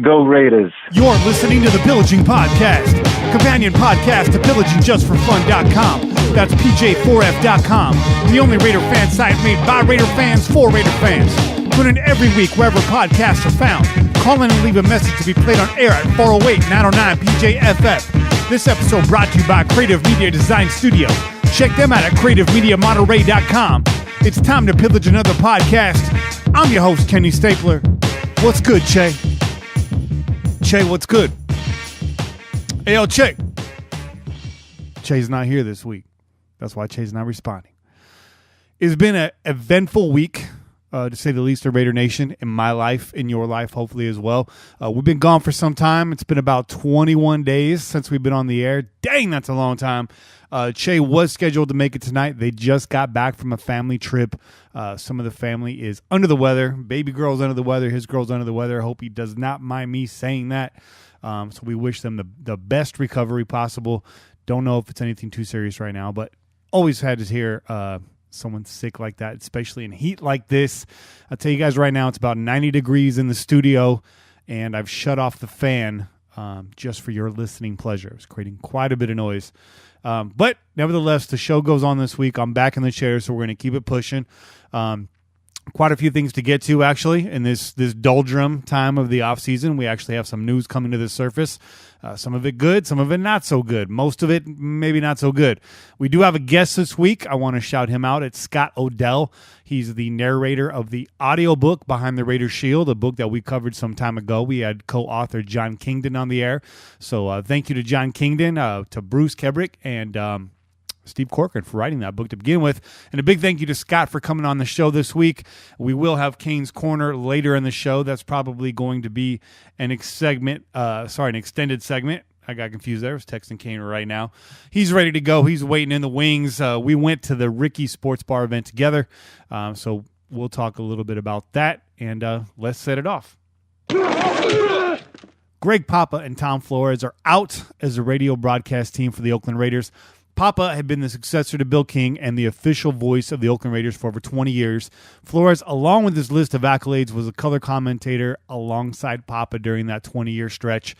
Go Raiders. You're listening to the Pillaging Podcast, companion podcast to pillagingJustForFun.com. That's PJ4F.com, the only Raider fan site made by Raider fans for Raider fans. Tune in every week wherever podcasts are found. Call in and leave a message to be played on air at 408-909-PJFF. This episode brought to you by Creative Media Design Studio. Check them out at creativemediamonterey.com. It's time to pillage another podcast. I'm your host, Kenny Stapler. What's good, Che? Che, what's good? Hey, yo, Che. Che's not here this week. That's why Che's not responding. It's been an eventful week, to say the least, of Raider Nation, in my life, in your life, hopefully as well. We've been gone for some time. It's been about 21 days since we've been on the air. Dang, that's a long time. Che was scheduled to make it tonight. They just got back from a family trip. Some of the family is under the weather. Baby girl's under the weather. His girl's under the weather. I hope he does not mind me saying that. So we wish them the best recovery possible. Don't know if it's anything too serious right now, but always had to hear someone sick like that, especially in heat like this. I'll tell you guys right now, it's about 90 degrees in the studio, and I've shut off the fan just for your listening pleasure. It's creating quite a bit of noise. But nevertheless, the show goes on this week. I'm back in the chair, so we're going to keep it pushing. Quite a few things to get to, actually, in this doldrum time of the offseason. We actually have some news coming to the surface. Some of it good, some of it not so good. Most of it maybe not so good. We do have a guest this week. I want to shout him out. It's Scott Odell. He's the narrator of the audiobook Behind the Raider Shield, a book that we covered some time ago. We had co-author Jon Gruden on the air. So thank you to Jon Gruden, to Bruce Kebrick, and Steve Corcoran for writing that book to begin with. And a big thank you to Scott for coming on the show this week. We will have Cain's Corner later in the show. That's probably going to be an extended segment. I got confused there. I was texting Cain right now. He's ready to go. He's waiting in the wings. We went to the Ricky Sports Bar event together. So we'll talk a little bit about that. And let's set it off. Greg Papa and Tom Flores are out as a radio broadcast team for the Oakland Raiders. Papa had been the successor to Bill King and the official voice of the Oakland Raiders for over 20 years. Flores, along with his list of accolades, was a color commentator alongside Papa during that 20-year stretch.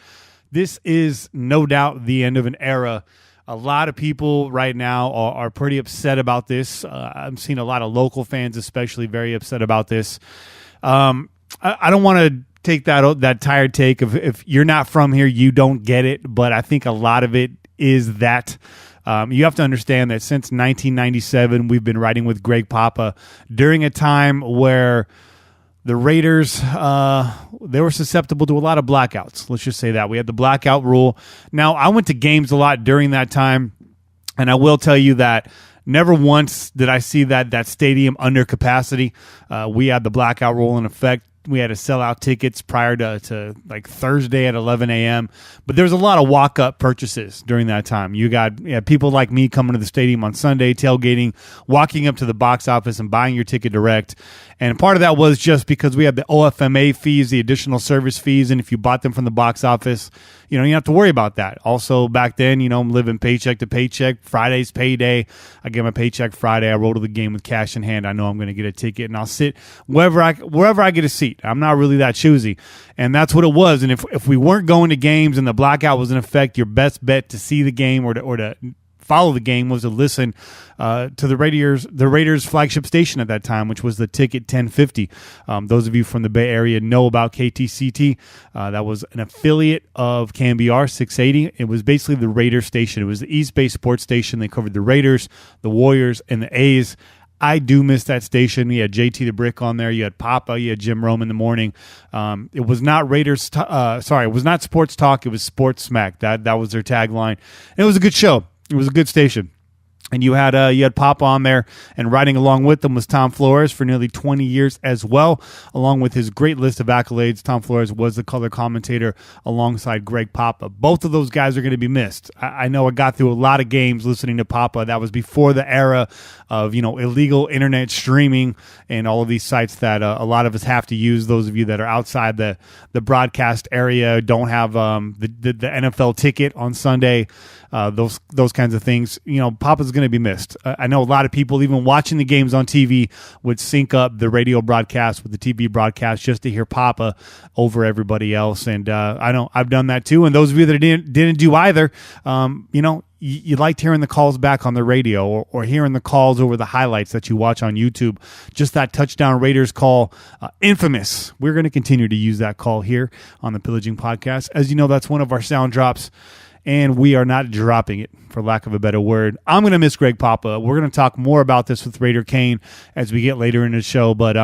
This is no doubt the end of an era. A lot of people right now are pretty upset about this. I'm seeing a lot of local fans especially very upset about this. I don't want to take that tired take of if you're not from here, you don't get it, but I think a lot of it is that. You have to understand that since 1997, we've been writing with Greg Papa during a time where the Raiders, they were susceptible to a lot of blackouts. Let's just say that. We had the blackout rule. Now, I went to games a lot during that time, and I will tell you that never once did I see that stadium under capacity. We had the blackout rule in effect. We had to sell out tickets prior to like Thursday at 11 a.m. But there was a lot of walk-up purchases during that time. You had people like me coming to the stadium on Sunday, tailgating, walking up to the box office and buying your ticket direct. And part of that was just because we had the OFMA fees, the additional service fees, and if you bought them from the box office, you don't have to worry about that. Also, back then, I'm living paycheck to paycheck. Friday's payday. I get my paycheck Friday. I roll to the game with cash in hand. I know I'm going to get a ticket, and I'll sit wherever I get a seat. I'm not really that choosy, and that's what it was. And if we weren't going to games and the blackout was in effect, your best bet to see the game or to follow the game was to listen to the Raiders flagship station at that time, which was the Ticket 1050. Those of you from the Bay Area know about KTCT. That was an affiliate of KMBR 680. It was basically the Raiders station. It was the East Bay sports station. They covered the Raiders, the Warriors, and the A's. I do miss that station. You had JT the Brick on there. You had Papa. You had Jim Rome in the morning. It was not Raiders. It was not sports talk. It was sports smack. That was their tagline. And it was a good show. It was a good station. And you had Pop on there, and riding along with them was Tom Flores for nearly 20 years as well, along with his great list of accolades. Tom Flores was the color commentator alongside Greg Papa. Both of those guys are going to be missed. I know I got through a lot of games listening to Papa. That was before the era of illegal internet streaming and all of these sites that a lot of us have to use. Those of you that are outside the broadcast area, don't have the NFL ticket on Sunday. Those kinds of things. Papa's going to be missed. I know a lot of people, even watching the games on TV, would sync up the radio broadcast with the TV broadcast just to hear Papa over everybody else. And I know I've done that too. And those of you that didn't do either, you liked hearing the calls back on the radio or hearing the calls over the highlights that you watch on YouTube. Just that touchdown Raiders call, infamous. We're going to continue to use that call here on the Pillaging podcast. As you know, that's one of our sound drops, and we are not dropping it, for lack of a better word. I'm going to miss Greg Papa. We're going to talk more about this with Raider Cain as we get later in the show, but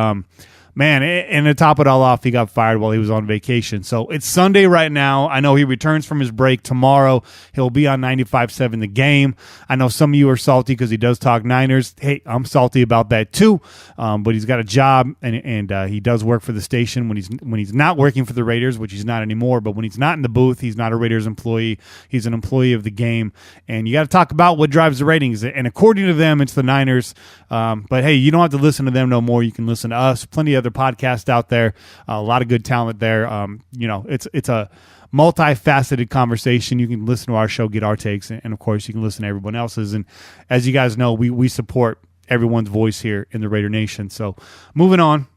man, and to top it all off, he got fired while he was on vacation. So it's Sunday right now. I know he returns from his break tomorrow. He'll be on 95.7 The Game. I know some of you are salty because he does talk Niners. Hey, I'm salty about that too. But he's got a job, and he does work for the station when he's not working for the Raiders, which he's not anymore. But when he's not in the booth, he's not a Raiders employee. He's an employee of the game. And you got to talk about what drives the ratings. And according to them, it's the Niners. But hey, you don't have to listen to them no more. You can listen to us. Plenty of other podcasts out there, a lot of good talent there. It's a multifaceted conversation. You can listen to our show, get our takes, and of course you can listen to everyone else's. And as you guys know, we support everyone's voice here in the Raider Nation. So moving on.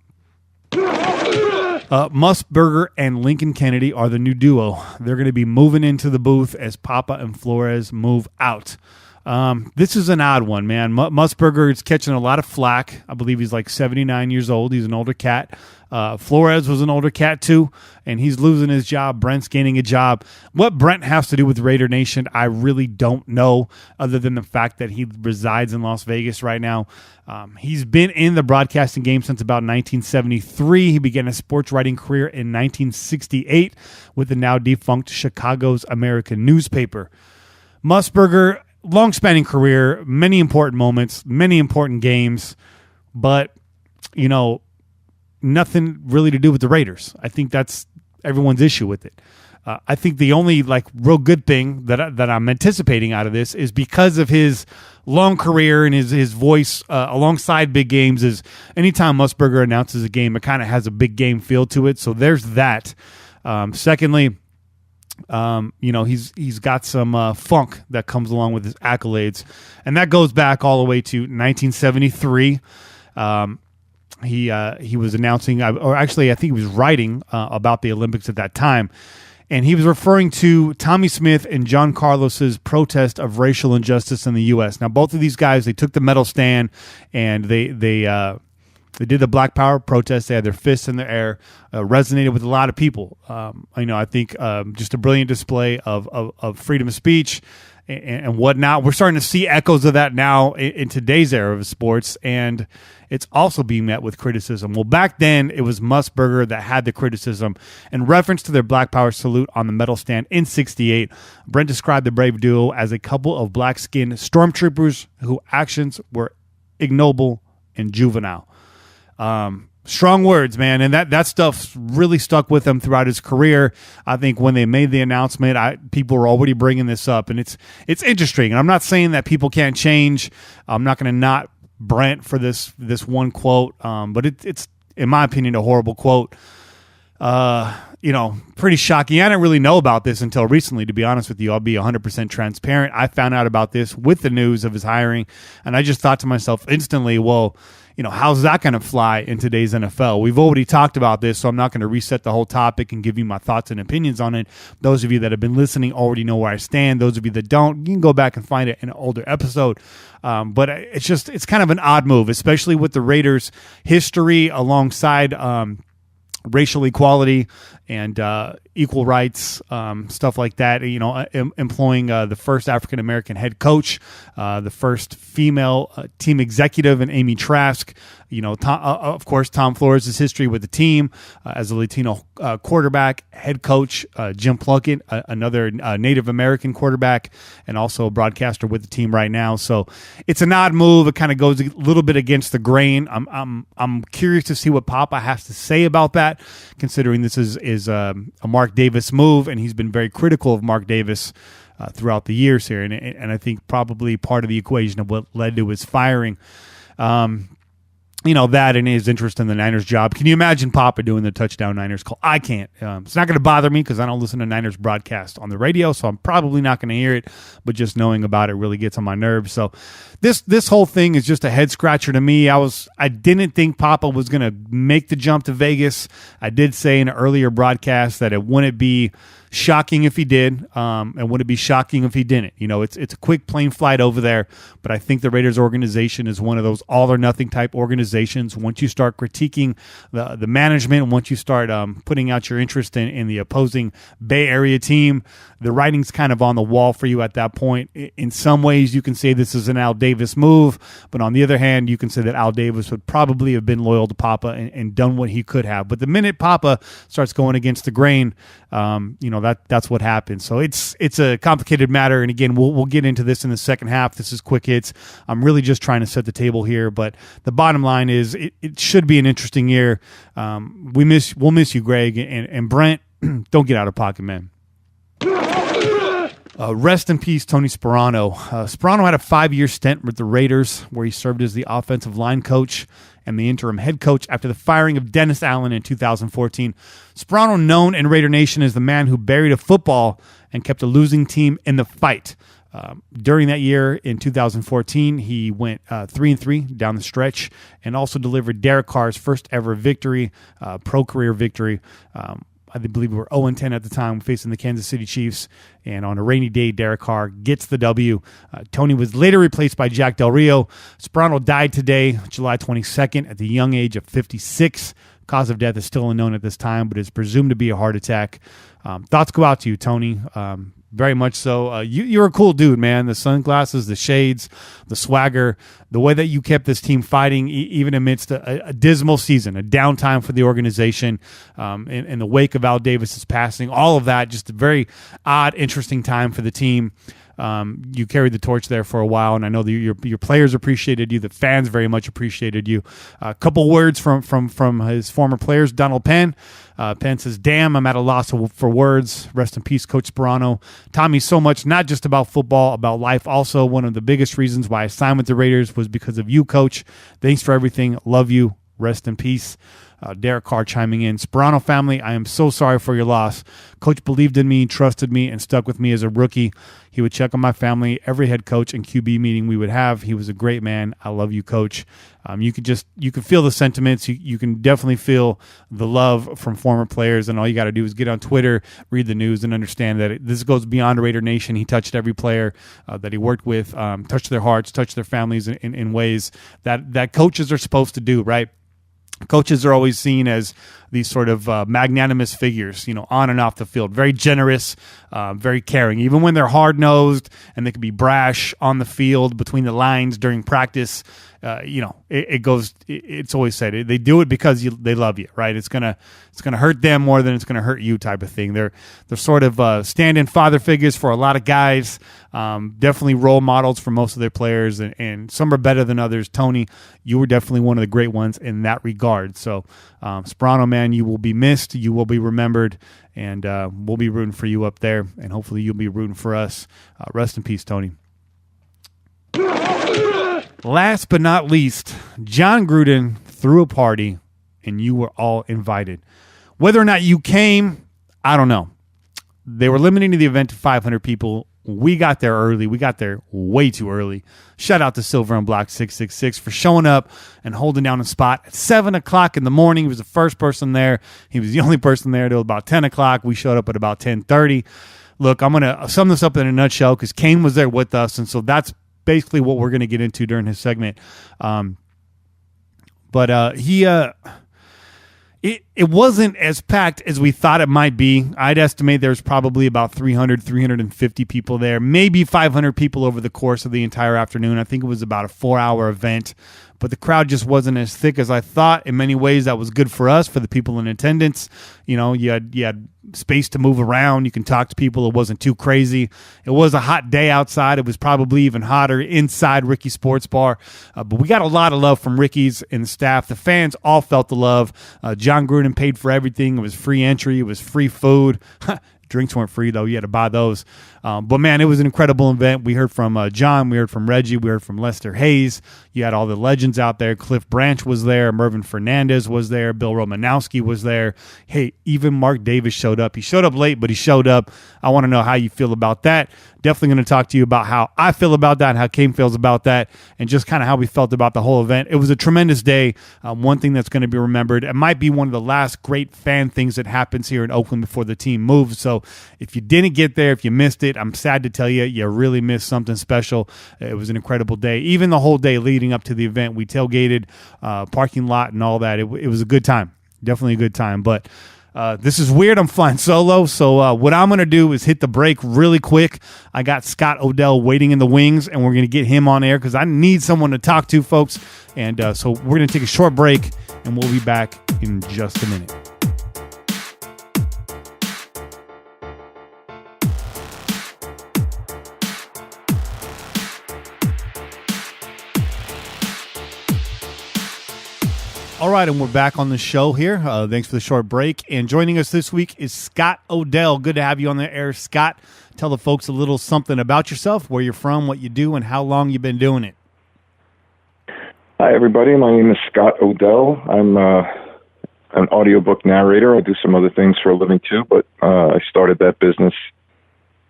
Musburger and Lincoln Kennedy are the new duo. They're going to be moving into the booth as Papa and Flores move out. This is an odd one, man. Musburger is catching a lot of flack. I believe he's like 79 years old. He's an older cat. Flores was an older cat too, and he's losing his job. Brent's gaining a job. What Brent has to do with Raider Nation, I really don't know, other than the fact that he resides in Las Vegas right now. He's been in the broadcasting game since about 1973. He began a sports writing career in 1968 with the now defunct Chicago's American newspaper. Musburger, long-spanning career, many important moments, many important games, but, nothing really to do with the Raiders. I think that's everyone's issue with it. I think the only real good thing that I'm anticipating out of this is because of his long career and his voice alongside big games is anytime Musburger announces a game, it kind of has a big game feel to it. So there's that. Secondly, he's got some funk that comes along with his accolades, and that goes back all the way to 1973. He was announcing, or actually, I think he was writing about the Olympics at that time, and he was referring to Tommy Smith and John Carlos's protest of racial injustice in the U.S. Now, both of these guys, they took the medal stand, and they did the Black Power protest. They had their fists in the air, resonated with a lot of people. I think just a brilliant display of freedom of speech and whatnot. We're starting to see echoes of that now in today's era of sports, and it's also being met with criticism. Well, back then, it was Musburger that had the criticism. In reference to their Black Power salute on the medal stand in 68, Brent described the brave duo as a couple of black-skinned stormtroopers whose actions were ignoble and juvenile. Strong words, man, and that stuff really stuck with him throughout his career. I think when they made the announcement, people were already bringing this up, and it's interesting. And I'm not saying that people can't change. I'm not going to knock Brent for this one quote, but it's in my opinion a horrible quote. Pretty shocking. I didn't really know about this until recently, to be honest with you. I'll be 100% transparent. I found out about this with the news of his hiring, and I just thought to myself instantly, well, how's that going to fly in today's NFL? We've already talked about this, so I'm not going to reset the whole topic and give you my thoughts and opinions on it. Those of you that have been listening already know where I stand. Those of you that don't, you can go back and find it in an older episode. But it's kind of an odd move, especially with the Raiders' history alongside racial equality and equal rights, stuff like that. Employing the first African American head coach, the first female team executive, and Amy Trask. Of course, Tom Flores' history with the team as a Latino quarterback, head coach, Jim Plunkett, another Native American quarterback, and also a broadcaster with the team right now. So it's an odd move. It kind of goes a little bit against the grain. I'm curious to see what Papa has to say about that, considering this is a Mark Davis move, and he's been very critical of Mark Davis throughout the years here, and I think probably part of the equation of what led to his firing. that and his interest in the Niners job. Can you imagine Papa doing the touchdown Niners call? I can't. It's not going to bother me because I don't listen to Niners broadcast on the radio, so I'm probably not going to hear it, but just knowing about it really gets on my nerves. So this whole thing is just a head scratcher to me. I didn't think Papa was going to make the jump to Vegas. I did say in an earlier broadcast that it wouldn't be shocking if he did, and would it be shocking if he didn't? It's a quick plane flight over there, but I think the Raiders organization is one of those all or nothing type organizations. Once you start critiquing the management, once you start putting out your interest in the opposing Bay Area team, the writing's kind of on the wall for you at that point. In some ways, you can say this is an Al Davis move, but on the other hand, you can say that Al Davis would probably have been loyal to Papa and done what he could have. But the minute Papa starts going against the grain, that's what happens. So it's a complicated matter, and again, we'll get into this in the second half. This is quick hits. I'm really just trying to set the table here, but the bottom line is it should be an interesting year. We'll miss you, Greg and Brent. Don't get out of pocket, man. Rest in peace, Tony Sperano. Sperano had a 5-year stint with the Raiders where he served as the offensive line coach and the interim head coach after the firing of Dennis Allen in 2014. Sperano, known in Raider Nation as the man who buried a football and kept a losing team in the fight. During that year in 2014, he went 3-3 down the stretch and also delivered Derek Carr's first ever victory, pro career victory. I believe we were 0-10 at the time, facing the Kansas City Chiefs. And on a rainy day, Derek Carr gets the W. Tony was later replaced by Jack Del Rio. Sperano died today, July 22nd, at the young age of 56. Cause of death is still unknown at this time, but is presumed to be a heart attack. Thoughts go out to you, Tony. Very much so. You're a cool dude, man. The sunglasses, the shades, the swagger, the way that you kept this team fighting, even amidst a dismal season, a downtime for the organization, in the wake of Al Davis's passing, all of that, just a very odd, interesting time for the team. You carried the torch there for a while, and I know that your players appreciated you. The fans very much appreciated you. A couple words from his former players. Donald Penn. Penn says, "Damn, I'm at a loss for words. Rest in peace, Coach Sperano. Taught me so much, not just about football, about life. Also, one of the biggest reasons why I signed with the Raiders was because of you, Coach. Thanks for everything. Love you. Rest in peace." Derek Carr chiming in, "Sperano family, I am so sorry for your loss. Coach believed in me, trusted me, and stuck with me as a rookie. He would check on my family every head coach and QB meeting we would have. He was a great man. I love you, Coach." You can feel the sentiments. You can definitely feel the love from former players, and all you got to do is get on Twitter, read the news, and understand that this goes beyond Raider Nation. He touched every player that he worked with, touched their hearts, touched their families in ways that coaches are supposed to do, right? Coaches are always seen as these sort of magnanimous figures, on and off the field, very generous, very caring, even when they're hard-nosed and they can be brash on the field between the lines during practice. It's always said they do it because they love you, right? It's gonna hurt them more than it's gonna hurt you, type of thing. They're sort of stand-in father figures for a lot of guys. Definitely role models for most of their players, and some are better than others. Tony, you were definitely one of the great ones in that regard. So, Sperano, man, you will be missed. You will be remembered, and we'll be rooting for you up there, and hopefully you'll be rooting for us. Rest in peace, Tony. Last but not least, Jon Gruden threw a party, and you were all invited. Whether or not you came, I don't know. They were limiting the event to 500 people. We got there early. We got there way too early. Shout out to Silver and Black 666 for showing up and holding down a spot at 7 o'clock in the morning. He was the first person there. He was the only person there till about 10 o'clock. We showed up at about 10:30. Look, I'm going to sum this up in a nutshell because Cain was there with us, and so that's basically what we're going to get into during his segment. It wasn't as packed as we thought it might be. I'd estimate there's probably about 350 people there, maybe 500 people over the course of the entire afternoon. I think it was about a 4-hour event, but the crowd just wasn't as thick as I thought. In many ways, that was good for us, for the people in attendance. You had space to move around. You can talk to people. It wasn't too crazy. It was a hot day outside. It was probably even hotter inside Ricky's Sports Bar. But we got a lot of love from Ricky's and the staff. The fans all felt the love. Jon Gruden paid for everything. It was free entry. It was free food. Drinks weren't free, though. You had to buy those. But, man, it was an incredible event. We heard from John. We heard from Reggie. We heard from Lester Hayes. You had all the legends out there. Cliff Branch was there. Mervyn Fernandez was there. Bill Romanowski was there. Hey, even Mark Davis showed up. He showed up late, but he showed up. I want to know how you feel about that. Definitely going to talk to you about how I feel about that and how Cain feels about that and just kind of how we felt about the whole event. It was a tremendous day. One thing that's going to be remembered. It might be one of the last great fan things that happens here in Oakland before the team moves. So if you didn't get there, if you missed it, I'm sad to tell you, you really missed something special. It was an incredible day. Even the whole day leading up to the event, we tailgated, parking lot and all that. It was a good time. Definitely a good time. But this is weird. I'm flying solo. So what I'm going to do is hit the break really quick. I got Scott Odell waiting in the wings, and we're going to get him on air because I need someone to talk to, folks. And so we're going to take a short break, and we'll be back in just a minute. All right, and we're back on the show here. Thanks for the short break. And joining us this week is Scott Odell. Good to have you on the air, Scott. Tell the folks a little something about yourself, where you're from, what you do, and how long you've been doing it. Hi, everybody. My name is Scott Odell. I'm an audiobook narrator. I do some other things for a living, too, but I started that business,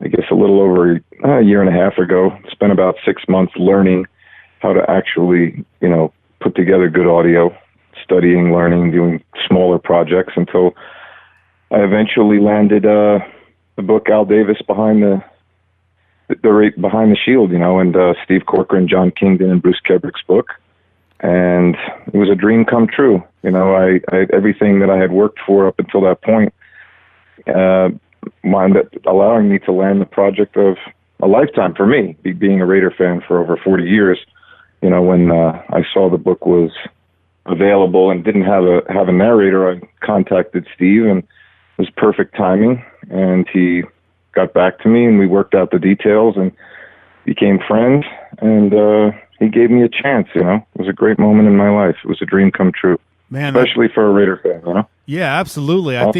I guess, a little over a year and a half ago. Spent about 6 months learning how to actually, put together good audio. Studying, learning, doing smaller projects until I eventually landed the book Al Davis behind the behind the shield, and Steve Corcoran, John Kingdon, and Bruce Kebrick's book, and it was a dream come true. I everything that I had worked for up until that point wound up allowing me to land the project of a lifetime for me, being a Raider fan for over 40 years. When I saw the book was available and didn't have a narrator, I contacted Steve, and it was perfect timing, and he got back to me, and we worked out the details and became friends, and he gave me a chance. It was a great moment in my life. It was a dream come true, man, especially for a Raider fan. Yeah, absolutely. I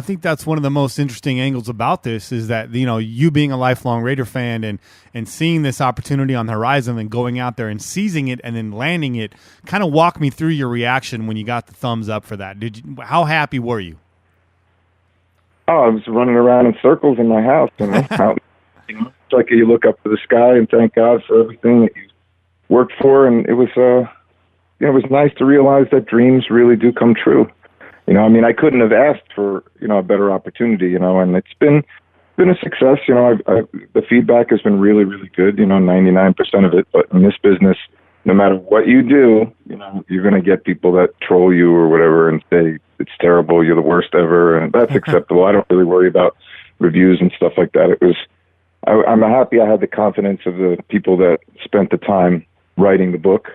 think that's one of the most interesting angles about this is that, you being a lifelong Raider fan and seeing this opportunity on the horizon and going out there and seizing it and then landing it. Kind of walk me through your reaction when you got the thumbs up for that. How happy were you? Oh, I was running around in circles in my house. It's like you look up to the sky and thank God for everything that you worked for. And it was, it was nice to realize that dreams really do come true. I couldn't have asked for, a better opportunity, and it's been a success. The feedback has been really, really good, 99% of it. But in this business, no matter what you do, you're going to get people that troll you or whatever and say, it's terrible, you're the worst ever. And that's acceptable. I don't really worry about reviews and stuff like that. I'm happy I had the confidence of the people that spent the time writing the book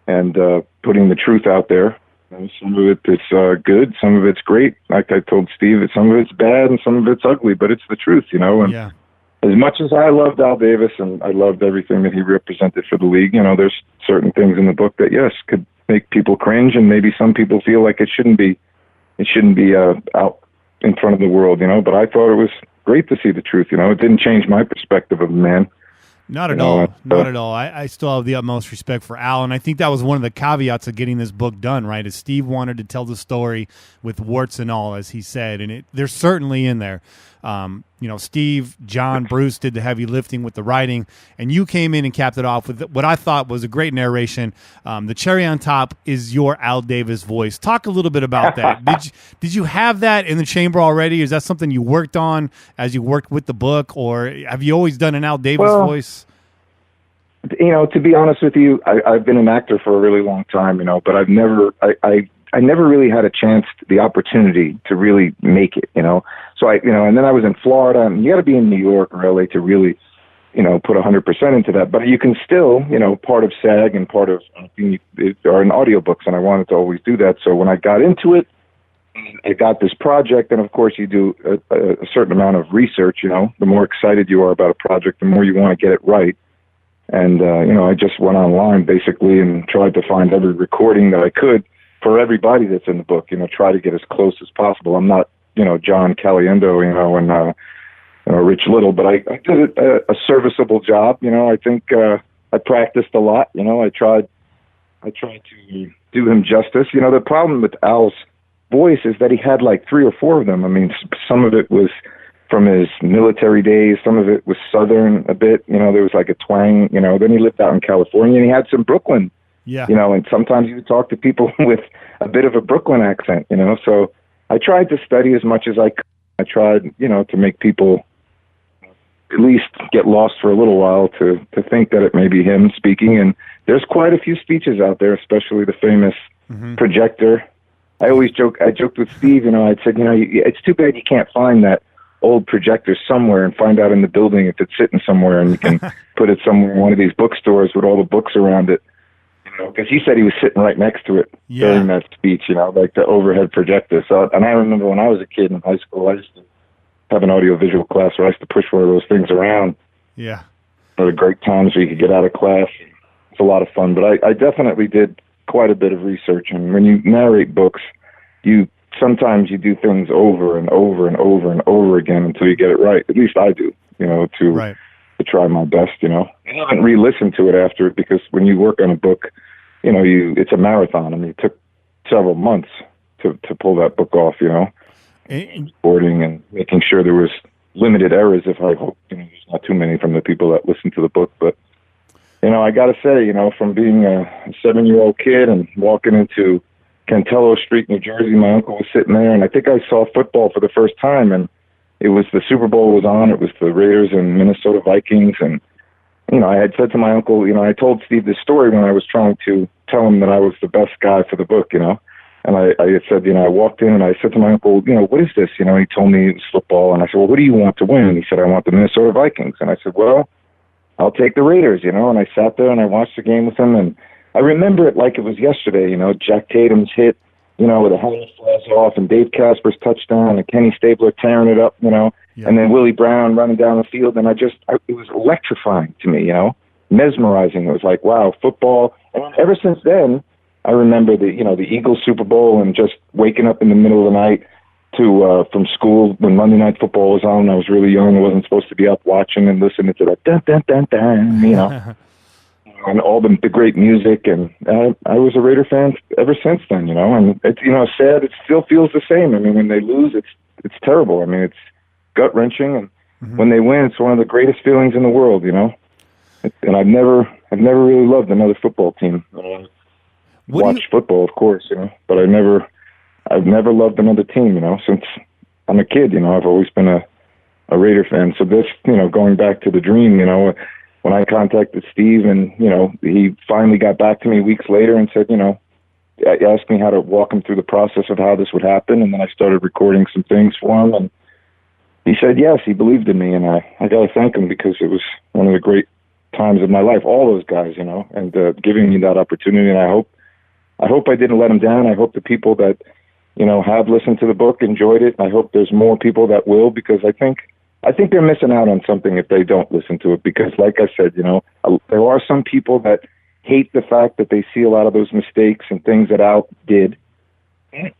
and putting the truth out there. Some of it is good, some of it's great. Like I told Steve, some of it's bad and some of it's ugly, but it's the truth, And yeah. As much as I loved Al Davis and I loved everything that he represented for the league, there's certain things in the book that, yes, could make people cringe, and maybe some people feel like it shouldn't be out in front of the world, But I thought it was great to see the truth, It didn't change my perspective of the man. Not at all. Not at all. I still have the utmost respect for Al, and I think that was one of the caveats of getting this book done, right? Is Steve wanted to tell the story with warts and all, as he said, and they're certainly in there. Steve, John, Bruce did the heavy lifting with the writing, and you came in and capped it off with what I thought was a great narration. The cherry on top is your Al Davis voice. Talk a little bit about that. Did you have that in the chamber already? Is that something you worked on as you worked with the book, or have you always done an Al Davis voice? To be honest with you, I've been an actor for a really long time, but I've never, I never really had a chance, the opportunity to really make it, So and then I was in Florida, and you got to be in New York or LA to really, put 100% into that. But you can still, part of SAG and part of are in audiobooks, and I wanted to always do that. So when I got into it, I got this project, and of course you do a certain amount of research. The more excited you are about a project, the more you want to get it right. And, I just went online basically and tried to find every recording that I could for everybody that's in the book, try to get as close as possible. I'm not John Caliendo, and Rich Little, but I did a serviceable job. I think I practiced a lot. I tried to do him justice. The problem with Al's voice is that he had like 3 or 4 of them. I mean, some of it was from his military days. Some of it was Southern a bit. There was like a twang. Then he lived out in California, and he had some Brooklyn. Yeah. And sometimes he would talk to people with a bit of a Brooklyn accent. So I tried to study as much as I could. I tried, to make people at least get lost for a little while to think that it may be him speaking. And there's quite a few speeches out there, especially the famous projector. I joked with Steve, I said, it's too bad you can't find that old projector somewhere and find out in the building if it's sitting somewhere and you can put it somewhere in one of these bookstores with all the books around it. Because he said he was sitting right next to it during that speech, like the overhead projector. So, and I remember when I was a kid in high school, I used to have an audiovisual class where I used to push one of those things around. Yeah. One of the great times where you could get out of class. It's a lot of fun. But I definitely did quite a bit of research. And when you narrate books, sometimes you do things over and over and over and over again until you get it right. At least I do, to try my best, I haven't re-listened to it after it because when you work on a book, it's a marathon. I mean, it took several months to pull that book off, recording and making sure there was limited errors. If I hope there's not too many from the people that listen to the book, but I got to say, from being a 7-year-old kid and walking into Cantello Street, New Jersey, my uncle was sitting there, and I think I saw football for the first time, and it was the Super Bowl was on. It was the Raiders and Minnesota Vikings, and I had said to my uncle, I told Steve this story when I was trying to tell him that I was the best guy for the book, and I had said, I walked in and I said to my uncle, what is this? He told me it was football, and I said, well, what do you want to win? And he said, I want the Minnesota Vikings, and I said, well, I'll take the Raiders, and I sat there and I watched the game with him, and I remember it like it was yesterday, Jack Tatum's hit, with a helmet flies off, and Dave Casper's touchdown, and Kenny Stabler tearing it up, and then Willie Brown running down the field, and it was electrifying to me, mesmerizing. It was like, wow, football. And ever since then, I remember the Eagles Super Bowl and just waking up in the middle of the night from school when Monday Night Football was on. I was really young. I wasn't supposed to be up watching and listening to that dun dun dun dun, and all the great music. And I was a Raider fan ever since then, And it's sad. It still feels the same. I mean, when they lose, it's terrible. I mean, it's gut wrenching, and when they win, it's one of the greatest feelings in the world. And I've never really loved another football team. Watch football, of course, but I've never loved another team, since I'm a kid, I've always been a Raider fan. So this, going back to the dream, when I contacted Steve and, he finally got back to me weeks later and said, asked me how to walk him through the process of how this would happen. And then I started recording some things for him, and he said, yes, he believed in me. And I got to thank him because it was one of the great times of my life, all those guys, and giving me that opportunity. And I hope I didn't let them down. I hope the people that, have listened to the book enjoyed it. I hope there's more people that will, because I think they're missing out on something if they don't listen to it. Because like I said, there are some people that hate the fact that they see a lot of those mistakes and things that Al did. And,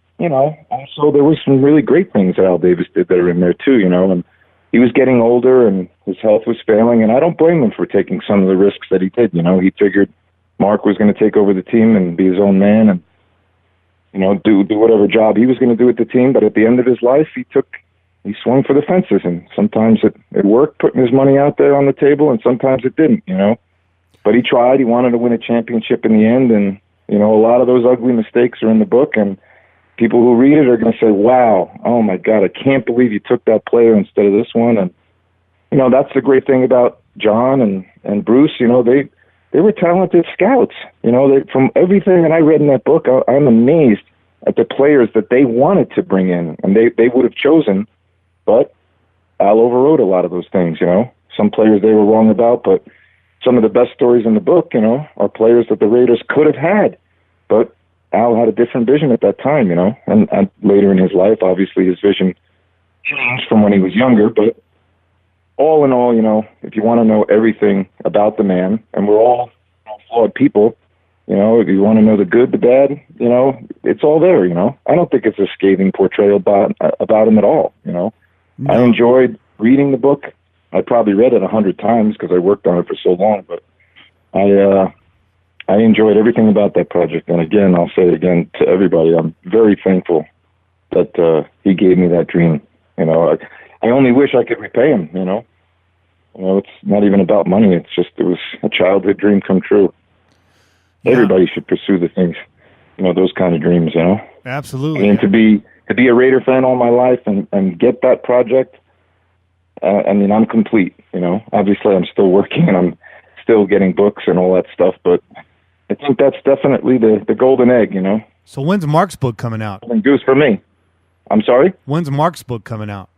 also there were some really great things that Al Davis did that are in there too, and he was getting older and his health was failing, and I don't blame him for taking some of the risks that he did. He figured Mark was going to take over the team and be his own man and, do whatever job he was going to do with the team. But at the end of his life, he swung for the fences, and sometimes it worked, putting his money out there on the table, and sometimes it didn't, But he tried. He wanted to win a championship in the end, and, a lot of those ugly mistakes are in the book, and people who read it are going to say, wow, oh my God, I can't believe you took that player instead of this one. And, that's the great thing about John and Bruce. They were talented scouts. From everything that I read in that book, I'm amazed at the players that they wanted to bring in, and they would have chosen, but Al overrode a lot of those things, Some players they were wrong about, but some of the best stories in the book, are players that the Raiders could have had, but Al had a different vision at that time, and later in his life, obviously his vision changed from when he was younger. But all in all, if you want to know everything about the man, and we're all flawed people, You know, if you want to know the good, the bad, you know, it's all there, you know. I don't think it's a scathing portrayal about him at all, you know. No. I enjoyed reading the book. I probably read it 100 times because I worked on it for so long, but I enjoyed everything about that project. And again, I'll say it again to everybody, I'm very thankful that he gave me that dream. You know, I only wish I could repay him, you know. You know, it's not even about money. It's just, it was a childhood dream come true. Yeah. Everybody should pursue the things, you know, those kind of dreams, you know. Absolutely. And to be a Raider fan all my life and get that project, I mean, I'm complete, you know. Obviously, I'm still working and I'm still getting books and all that stuff, but I think that's definitely the golden egg, you know. So when's Mark's book coming out? Goose for me. I'm sorry? When's Mark's book coming out?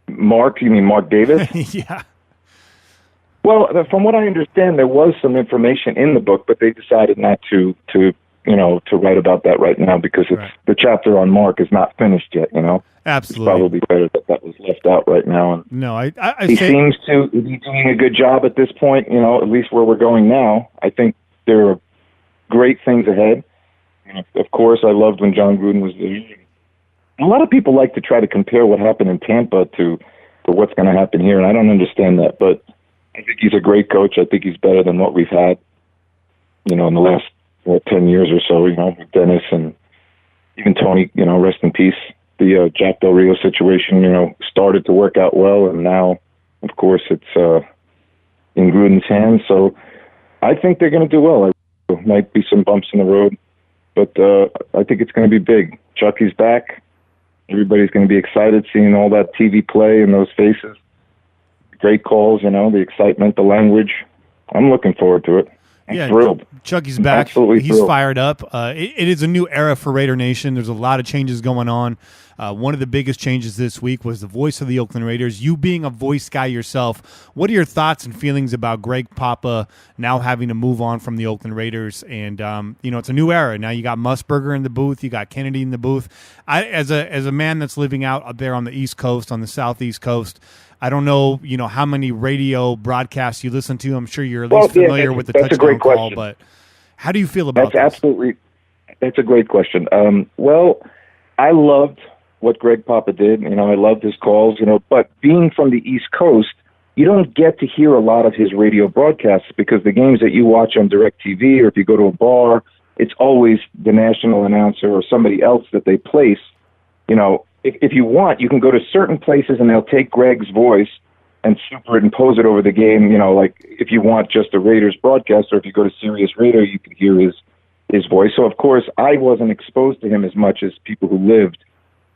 Mark? You mean Mark Davis? Yeah. Well, from what I understand, there was some information in the book, but they decided not to write about that right now because it's right. The chapter on Mark is not finished yet, you know. Absolutely. It's probably better that was left out right now. And no, he seems to be doing a good job at this point, you know, at least where we're going now. I think there are great things ahead. And of course, I loved when Jon Gruden was there. A lot of people like to try to compare what happened in Tampa to what's going to happen here, and I don't understand that. But I think he's a great coach. I think he's better than what we've had, you know, in the last 10 years or so, you know, with Dennis and even Tony, you know, rest in peace. The Jack Del Rio situation, you know, started to work out well, and now, of course, it's in Gruden's hands. So I think they're going to do well. There might be some bumps in the road, but I think it's going to be big. Chucky's back. Everybody's going to be excited seeing all that TV play and those faces. Great calls, you know, the excitement, the language. I'm looking forward to it. I'm thrilled. Chucky's back. Absolutely He's thrilled. Fired up. It is a new era for Raider Nation. There's a lot of changes going on. One of the biggest changes this week was the voice of the Oakland Raiders. You being a voice guy yourself, what are your thoughts and feelings about Greg Papa now having to move on from the Oakland Raiders? And, you know, it's a new era. Now you got Musburger in the booth. You got Kennedy in the booth. As a man that's living out up there on the East Coast, on the Southeast Coast, I don't know, you know, how many radio broadcasts you listen to. I'm sure you're at least familiar with the touchdown call, but how do you feel about that? That's a great question. Well, I loved what Greg Papa did. You know, I loved his calls, you know, but being from the East Coast, you don't get to hear a lot of his radio broadcasts because the games that you watch on DirecTV or if you go to a bar, it's always the national announcer or somebody else that they place. You know, if you want, you can go to certain places and they'll take Greg's voice and superimpose it over the game. You know, like if you want just a Raiders broadcast, or if you go to Sirius Radio, you can hear his voice. So of course, I wasn't exposed to him as much as people who lived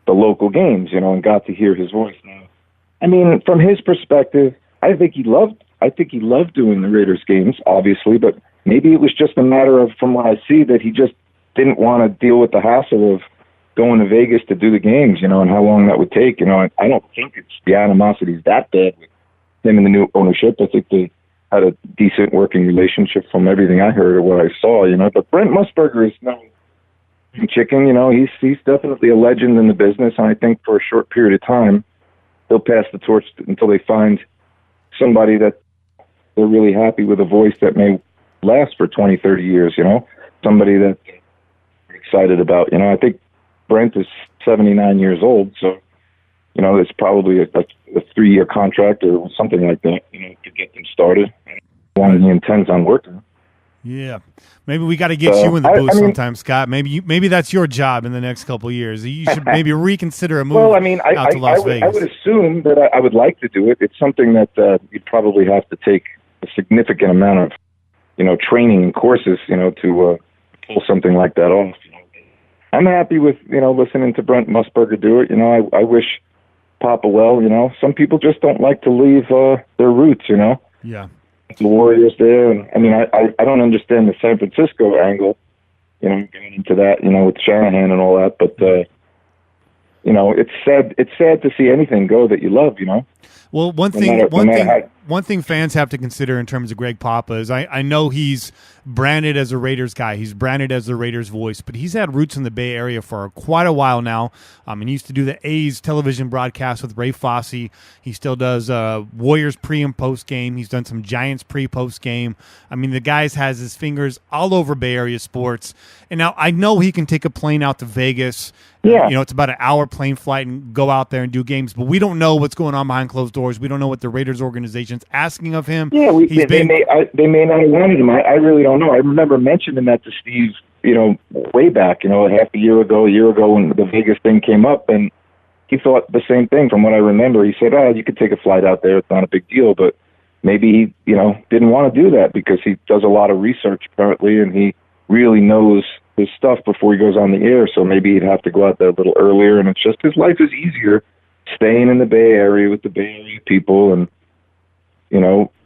the local games, you know, and got to hear his voice. Now, I mean, from his perspective, I think he loved doing the Raiders games, obviously, but maybe it was just a matter of, from what I see, that he just didn't want to deal with the hassle of going to Vegas to do the games, you know, and how long that would take. You know, I don't think the animosity is that bad with him and the new ownership. I think they had a decent working relationship from everything I heard or what I saw, you know. But Brent Musburger is no chicken, you know. He's definitely a legend in the business, and I think for a short period of time, they'll pass the torch until they find somebody that they're really happy with, a voice that may last for 20, 30 years, you know, somebody that they're excited about. You know, I think Brent is 79 years old, so, you know, it's probably a 3-year contract or something like that, you know, to get them started. One he intends on working. Yeah. Maybe we got to get you in the booth sometime, Scott. Maybe that's your job in the next couple of years. You should maybe reconsider a move out to Las Vegas. I would assume that I would like to do it. It's something that you'd probably have to take a significant amount of, you know, training and courses, you know, to pull something like that off. You know. I'm happy with, you know, listening to Brent Musburger do it. You know, I wish Papa well, you know. Some people just don't like to leave their roots, you know. Yeah. The Warriors there, and I mean, I don't understand the San Francisco angle, you know, getting into that, you know, with Shanahan and all that, but you know, it's sad to see anything go that you love, you know. Well, one thing fans have to consider in terms of Greg Papa is I know he's branded as a Raiders guy. He's branded as the Raiders voice, but he's had roots in the Bay Area for quite a while now. And he used to do the A's television broadcast with Ray Fosse. He still does Warriors pre and post game. He's done some Giants pre-post game. I mean, the guy has his fingers all over Bay Area sports. And now I know he can take a plane out to Vegas. Yeah. It's about an hour plane flight and go out there and do games, but we don't know what's going on behind closed doors. We don't know what the Raiders organization's asking of him. Yeah, they may not have wanted him. I really don't know. I remember mentioning that to Steve, way back, half a year ago when the Vegas thing came up, and he thought the same thing from what I remember. He said, you could take a flight out there. It's not a big deal, but maybe he, didn't want to do that because he does a lot of research currently, and he really knows his stuff before he goes on the air, so maybe he'd have to go out there a little earlier, and it's just his life is easier staying in the Bay Area with the Bay Area people and,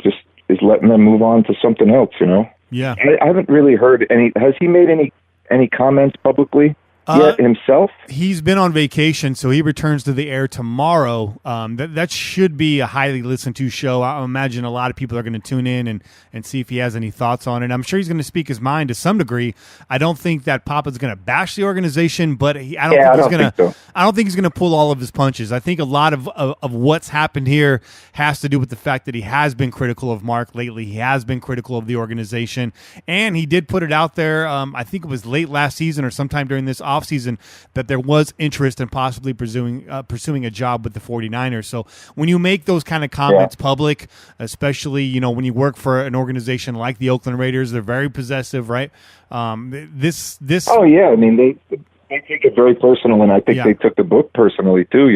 just is letting them move on to something else, Yeah. I haven't really heard has he made any comments publicly yet himself? He's been on vacation, so he returns to the air tomorrow. That should be a highly listened to show. I imagine a lot of people are going to tune in and see if he has any thoughts on it. I'm sure he's going to speak his mind to some degree. I don't think that Papa's going to bash the organization, but I don't think he's going to pull all of his punches. I think a lot of what's happened here has to do with the fact that he has been critical of Mark lately. He has been critical of the organization, and he did put it out there. I think it was late last season or sometime during this offseason that there was interest in possibly pursuing a job with the 49ers. So when you make those kind of comments public, especially, when you work for an organization like the Oakland Raiders, they're very possessive, right? This. Oh yeah. I mean, they take it very personal, and I think they took the book personally too,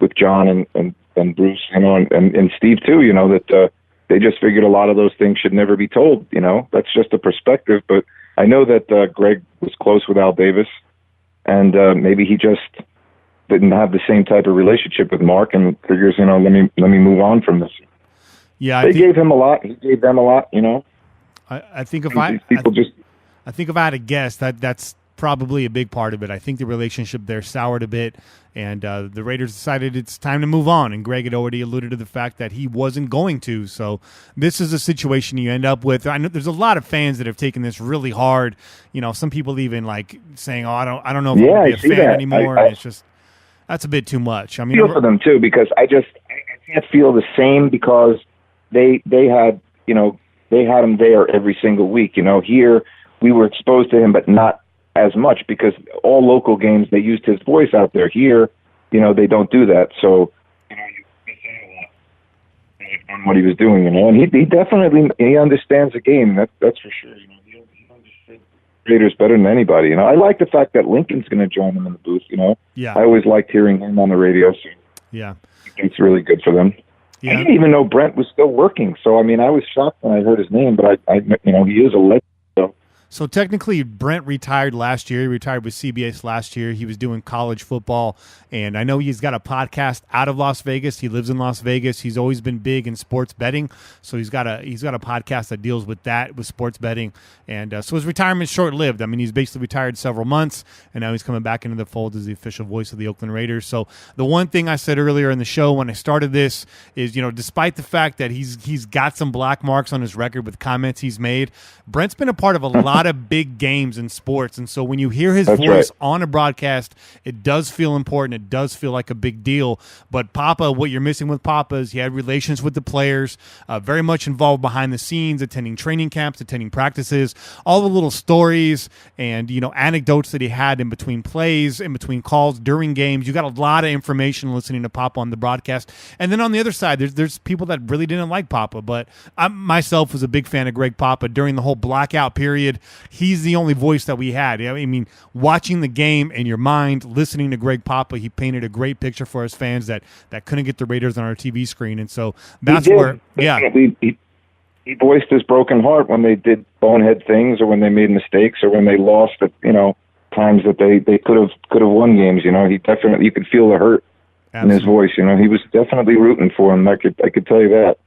with John and Bruce, and Steve too, that they just figured a lot of those things should never be told, that's just a perspective. But I know that Greg was close with Al Davis, and maybe he just didn't have the same type of relationship with Mark, and figures, let me move on from this. Yeah, they gave him a lot. He gave them a lot. I think if I had to guess, that's probably a big part of it. I think the relationship there soured a bit, and the Raiders decided it's time to move on. And Greg had already alluded to the fact that he wasn't going to. So this is a situation you end up with. I know there's a lot of fans that have taken this really hard. Some people even like saying, "Oh, I don't know if I'm going to be a fan anymore." And it's just that's a bit too much. I mean, feel for them too, because I can't feel the same because they had him there every single week. Here we were exposed to him, but not as much because all local games they used his voice out there. Here, they don't do that. So, you miss out on what he was doing, and he definitely understands the game. That's for sure. He understood Raiders better than anybody. I like the fact that Lincoln's going to join them in the booth. Yeah. I always liked hearing him on the radio. So yeah, it's really good for them. Yeah. I didn't even know Brent was still working. So I was shocked when I heard his name, but I he is a legend. So technically, Brent retired last year. He retired with CBS last year. He was doing college football, and I know he's got a podcast out of Las Vegas. He lives in Las Vegas. He's always been big in sports betting, so he's got a podcast that deals with that, with sports betting. And so his retirement's short-lived. He's basically retired several months, and now he's coming back into the fold as the official voice of the Oakland Raiders. So the one thing I said earlier in the show when I started this is, despite the fact that he's got some black marks on his record with comments he's made, Brent's been a part of a lot of big games in sports, and so when you hear his voice on a broadcast, it does feel important. It does feel like a big deal. But Papa, what you're missing with Papa is he had relations with the players, very much involved behind the scenes, attending training camps, attending practices, all the little stories and anecdotes that he had in between plays, in between calls, during games. You got a lot of information listening to Papa on the broadcast. And then on the other side, there's people that really didn't like Papa, but I myself was a big fan of Greg Papa during the whole blackout period. He's the only voice that we had. Watching the game in your mind, listening to Greg Papa, he painted a great picture for us fans that couldn't get the Raiders on our TV screen. And so that's where, he voiced his broken heart when they did bonehead things or when they made mistakes or when they lost at, times that they could have won games. He definitely, you could feel the hurt in his voice. He was definitely rooting for him. I could tell you that.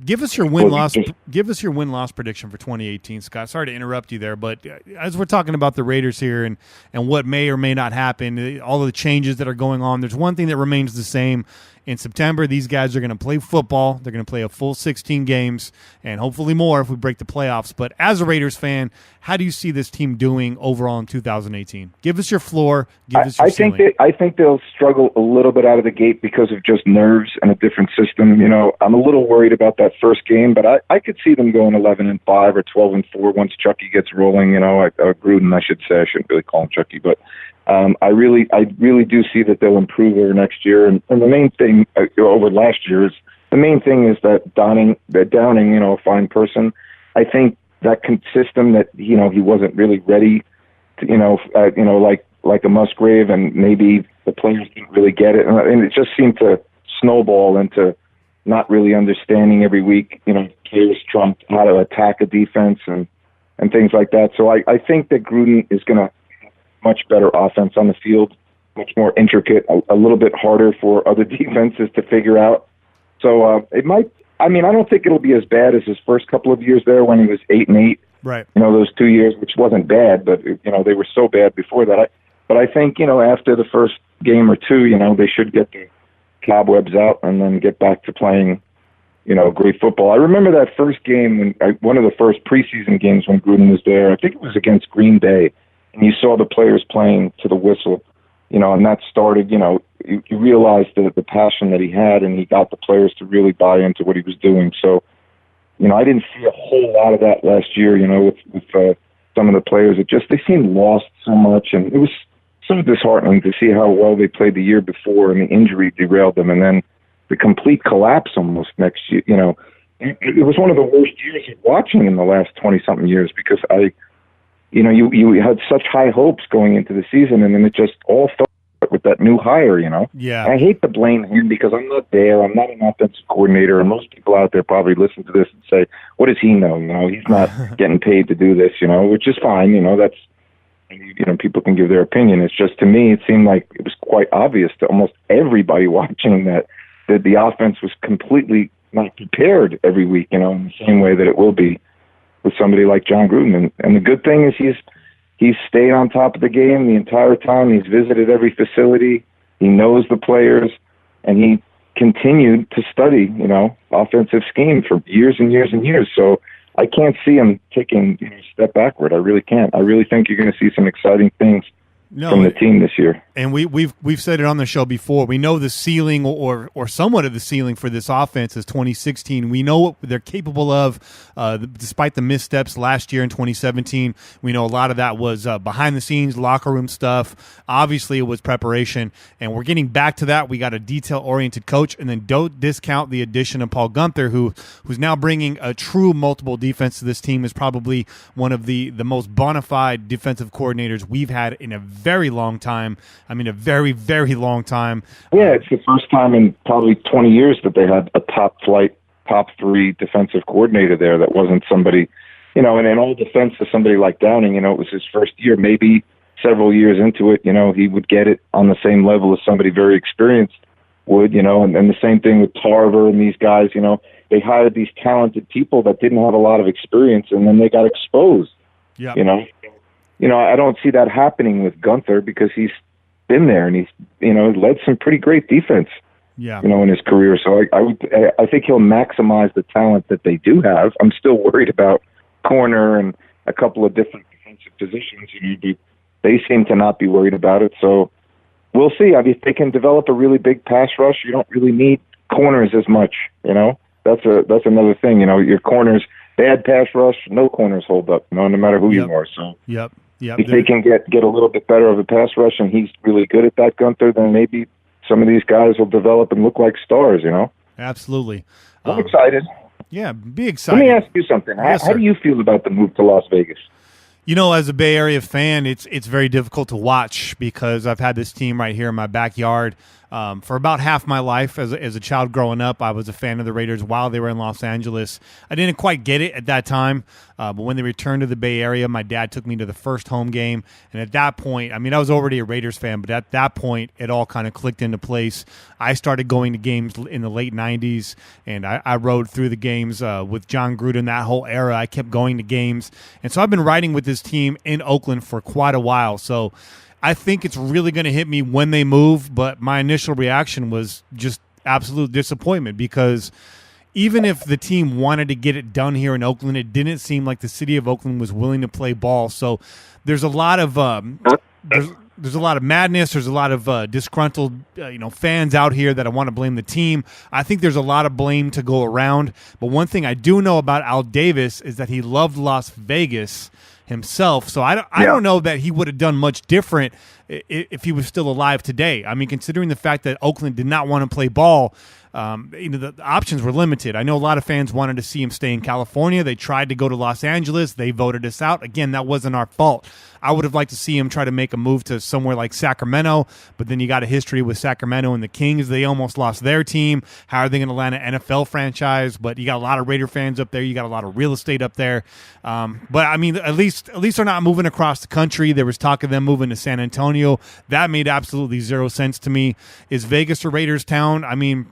Give us your win-loss prediction for 2018, Scott. Sorry to interrupt you there, but as we're talking about the Raiders here and what may or may not happen, all of the changes that are going on, there's one thing that remains the same, In September, these guys are going to play football. They're going to play a full 16 games and hopefully more if we break the playoffs. But as a Raiders fan, how do you see this team doing overall in 2018? Give us your floor. Give us your ceiling. I think they'll struggle a little bit out of the gate because of just nerves and a different system. I'm a little worried about that first game, but I could see them going 11-5 or 12-4 once Chucky gets rolling. Gruden, I should say. I shouldn't really call him Chucky, but I really do see that they'll improve over next year. And the main thing over last year is that Downing, a fine person. I think that system that he wasn't really ready to, like a Musgrave, and maybe the players didn't really get it, and it just seemed to snowball into not really understanding every week. Players trumped how to attack a defense and things like that. So I think that Gruden is going to much better offense on the field, much more intricate, a little bit harder for other defenses to figure out. So it might. I don't think it'll be as bad as his first couple of years there when he was 8-8. Right. Those 2 years, which wasn't bad, but they were so bad before that. But I think after the first game or two, they should get the cobwebs out and then get back to playing, great football. I remember that first game one of the first preseason games when Gruden was there. I think it was against Green Bay, and you saw the players playing to the whistle. And that started, you realized the passion that he had, and he got the players to really buy into what he was doing. So, I didn't see a whole lot of that last year, with some of the players. They seemed lost so much, and it was so disheartening to see how well they played the year before, and the injury derailed them, and then the complete collapse almost next year. It was one of the worst years of watching in the last 20-something years because you had such high hopes going into the season, and then it just all fell with that new hire, Yeah. I hate to blame him because I'm not there. I'm not an offensive coordinator, and most people out there probably listen to this and say, what does he know? He's not getting paid to do this, which is fine. That's, people can give their opinion. It's just, to me, it seemed like it was quite obvious to almost everybody watching that the offense was completely not prepared every week, in the same way that it will be with somebody like Jon Gruden. And the good thing is he's stayed on top of the game the entire time. He's visited every facility. He knows the players, and he continued to study, offensive scheme for years and years and years. So I can't see him taking a step backward. I really can't. I really think you're going to see some exciting things from the team this year. And we've said it on the show before. We know the ceiling or somewhat of the ceiling for this offense is 2016. We know what they're capable of, despite the missteps last year in 2017. We know a lot of that was behind the scenes, locker room stuff. Obviously, it was preparation, and we're getting back to that. We got a detail-oriented coach, and then don't discount the addition of Paul Guenther, who's now bringing a true multiple defense to this team. Is probably one of the most bona fide defensive coordinators we've had in a very long time. A very, very long time. Yeah, it's the first time in probably 20 years that they had a top-flight, top-3 defensive coordinator there that wasn't somebody, and in all defense to somebody like Downing, it was his first year. Maybe several years into it, he would get it on the same level as somebody very experienced would, and the same thing with Tarver and these guys, they hired these talented people that didn't have a lot of experience, and then they got exposed. Yeah. I don't see that happening with Guenther because he's been there and he's led some pretty great defense. Yeah. In his career. So I think he'll maximize the talent that they do have. I'm still worried about corner and a couple of different defensive positions. They seem to not be worried about it. So we'll see. If they can develop a really big pass rush, you don't really need corners as much. That's another thing. Your corners, bad pass rush, no corners hold up. No matter who you are. So. Yep. If they can get a little bit better of a pass rush, and he's really good at that, Guenther, then maybe some of these guys will develop and look like stars, Absolutely. I'm excited. Yeah, be excited. Let me ask you something. Yes, how do you feel about the move to Las Vegas? As a Bay Area fan, it's very difficult to watch because I've had this team right here in my backyard for about half my life. As a child growing up, I was a fan of the Raiders while they were in Los Angeles. I didn't quite get it at that time, but when they returned to the Bay Area, my dad took me to the first home game. And at that point, I was already a Raiders fan, but at that point, it all kind of clicked into place. I started going to games in the late 90s, and I rode through the games with Jon Gruden, that whole era. I kept going to games. And so I've been riding with this team in Oakland for quite a while. So I think it's really going to hit me when they move, but my initial reaction was just absolute disappointment, because even if the team wanted to get it done here in Oakland, it didn't seem like the city of Oakland was willing to play ball. So there's a lot of there's a lot of madness. There's a lot of disgruntled fans out here that I want to blame the team. I think there's a lot of blame to go around. But one thing I do know about Al Davis is that he loved Las Vegas himself. So I don't know that he would have done much different if he was still alive today. I mean, considering the fact that Oakland did not want to play ball, the options were limited. I know a lot of fans wanted to see him stay in California. They tried to go to Los Angeles. They voted us out. Again, that wasn't our fault. I would have liked to see him try to make a move to somewhere like Sacramento, but then you got a history with Sacramento and the Kings. They almost lost their team. How are they going to land an NFL franchise? But you got a lot of Raider fans up there. You got a lot of real estate up there. But I mean, at least they're not moving across the country. There was talk of them moving to San Antonio. That made absolutely zero sense to me. Is Vegas a Raiders town? I mean,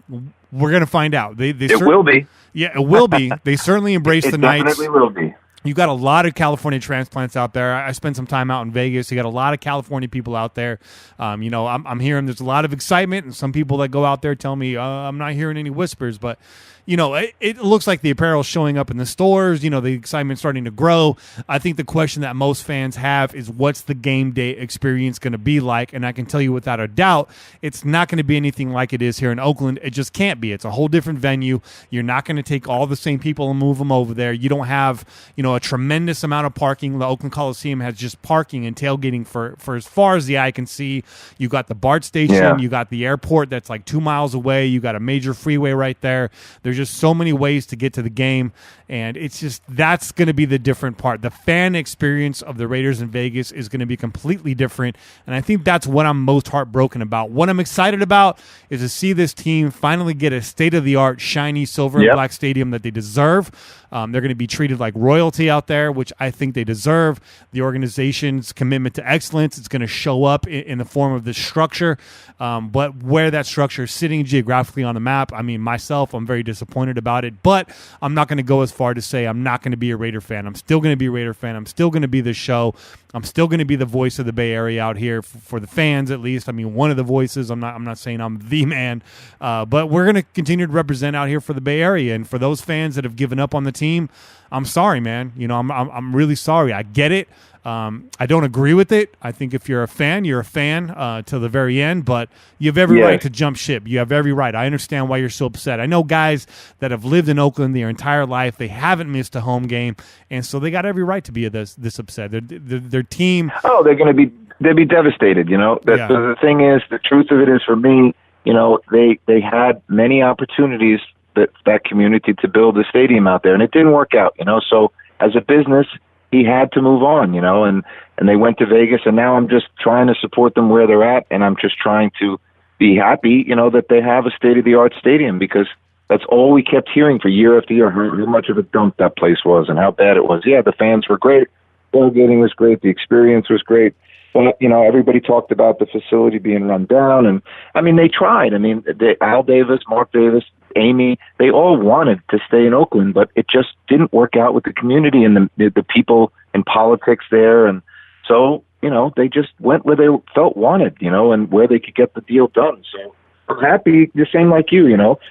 we're going to find out. It will be. Yeah, it will be. They certainly embrace the Knights. It definitely will be. You got a lot of California transplants out there. I spent some time out in Vegas. You got a lot of California people out there. I'm hearing there's a lot of excitement, and some people that go out there tell me I'm not hearing any whispers, but it looks like the apparel is showing up in the stores. The excitement's starting to grow. I think the question that most fans have is, what's the game day experience going to be like? And I can tell you without a doubt, it's not going to be anything like it is here in Oakland. It just can't be. It's a whole different venue. You're not going to take all the same people and move them over there. You don't have, a tremendous amount of parking. The Oakland Coliseum has just parking and tailgating for as far as the eye can see. You got the BART station. Yeah. You got the airport that's like 2 miles away. You got a major freeway right there. There's just so many ways to get to the game, and it's just that's going to be the different part. The fan experience of the Raiders in Vegas is going to be completely different, and I think that's what I'm most heartbroken about. What I'm excited about is to see this team finally get a state-of-the-art, shiny silver and black stadium that they deserve. They're going to be treated like royalty out there, which I think they deserve. The organization's commitment to excellence, it's going to show up in the form of this structure. But where that structure is sitting geographically on the map, I mean, myself, I'm very disappointed about it. But I'm not going to go as far to say I'm not going to be a Raider fan. I'm still going to be a Raider fan. I'm still going to be the show. I'm still going to be the voice of the Bay Area out here for the fans, at least. I mean, one of the voices. I'm not saying I'm the man, but we're going to continue to represent out here for the Bay Area. And for those fans that have given up on the team, I'm sorry, man. I'm really sorry. I get it. I don't agree with it. I think if you're a fan, you're a fan to the very end, but you have every right to jump ship. You have every right. I understand why you're so upset. I know guys that have lived in Oakland their entire life. They haven't missed a home game, and so they got every right to be this upset. Their team. Oh, they'll be devastated. The thing is, the truth of it is, for me, they had many opportunities that community to build a stadium out there, and it didn't work out. So as a business, he had to move on, and they went to Vegas, and now I'm just trying to support them where they're at, and I'm just trying to be happy, that they have a state-of-the-art stadium, because that's all we kept hearing for year after year, how much of a dump that place was and how bad it was. Yeah, the fans were great, tailgating was great, the experience was great, but, everybody talked about the facility being run down, and, I mean, they tried. I mean, Al Davis, Mark Davis, Amy, they all wanted to stay in Oakland, but it just didn't work out with the community and the people in politics there. And so, they just went where they felt wanted, and where they could get the deal done. So I'm happy, the same like you,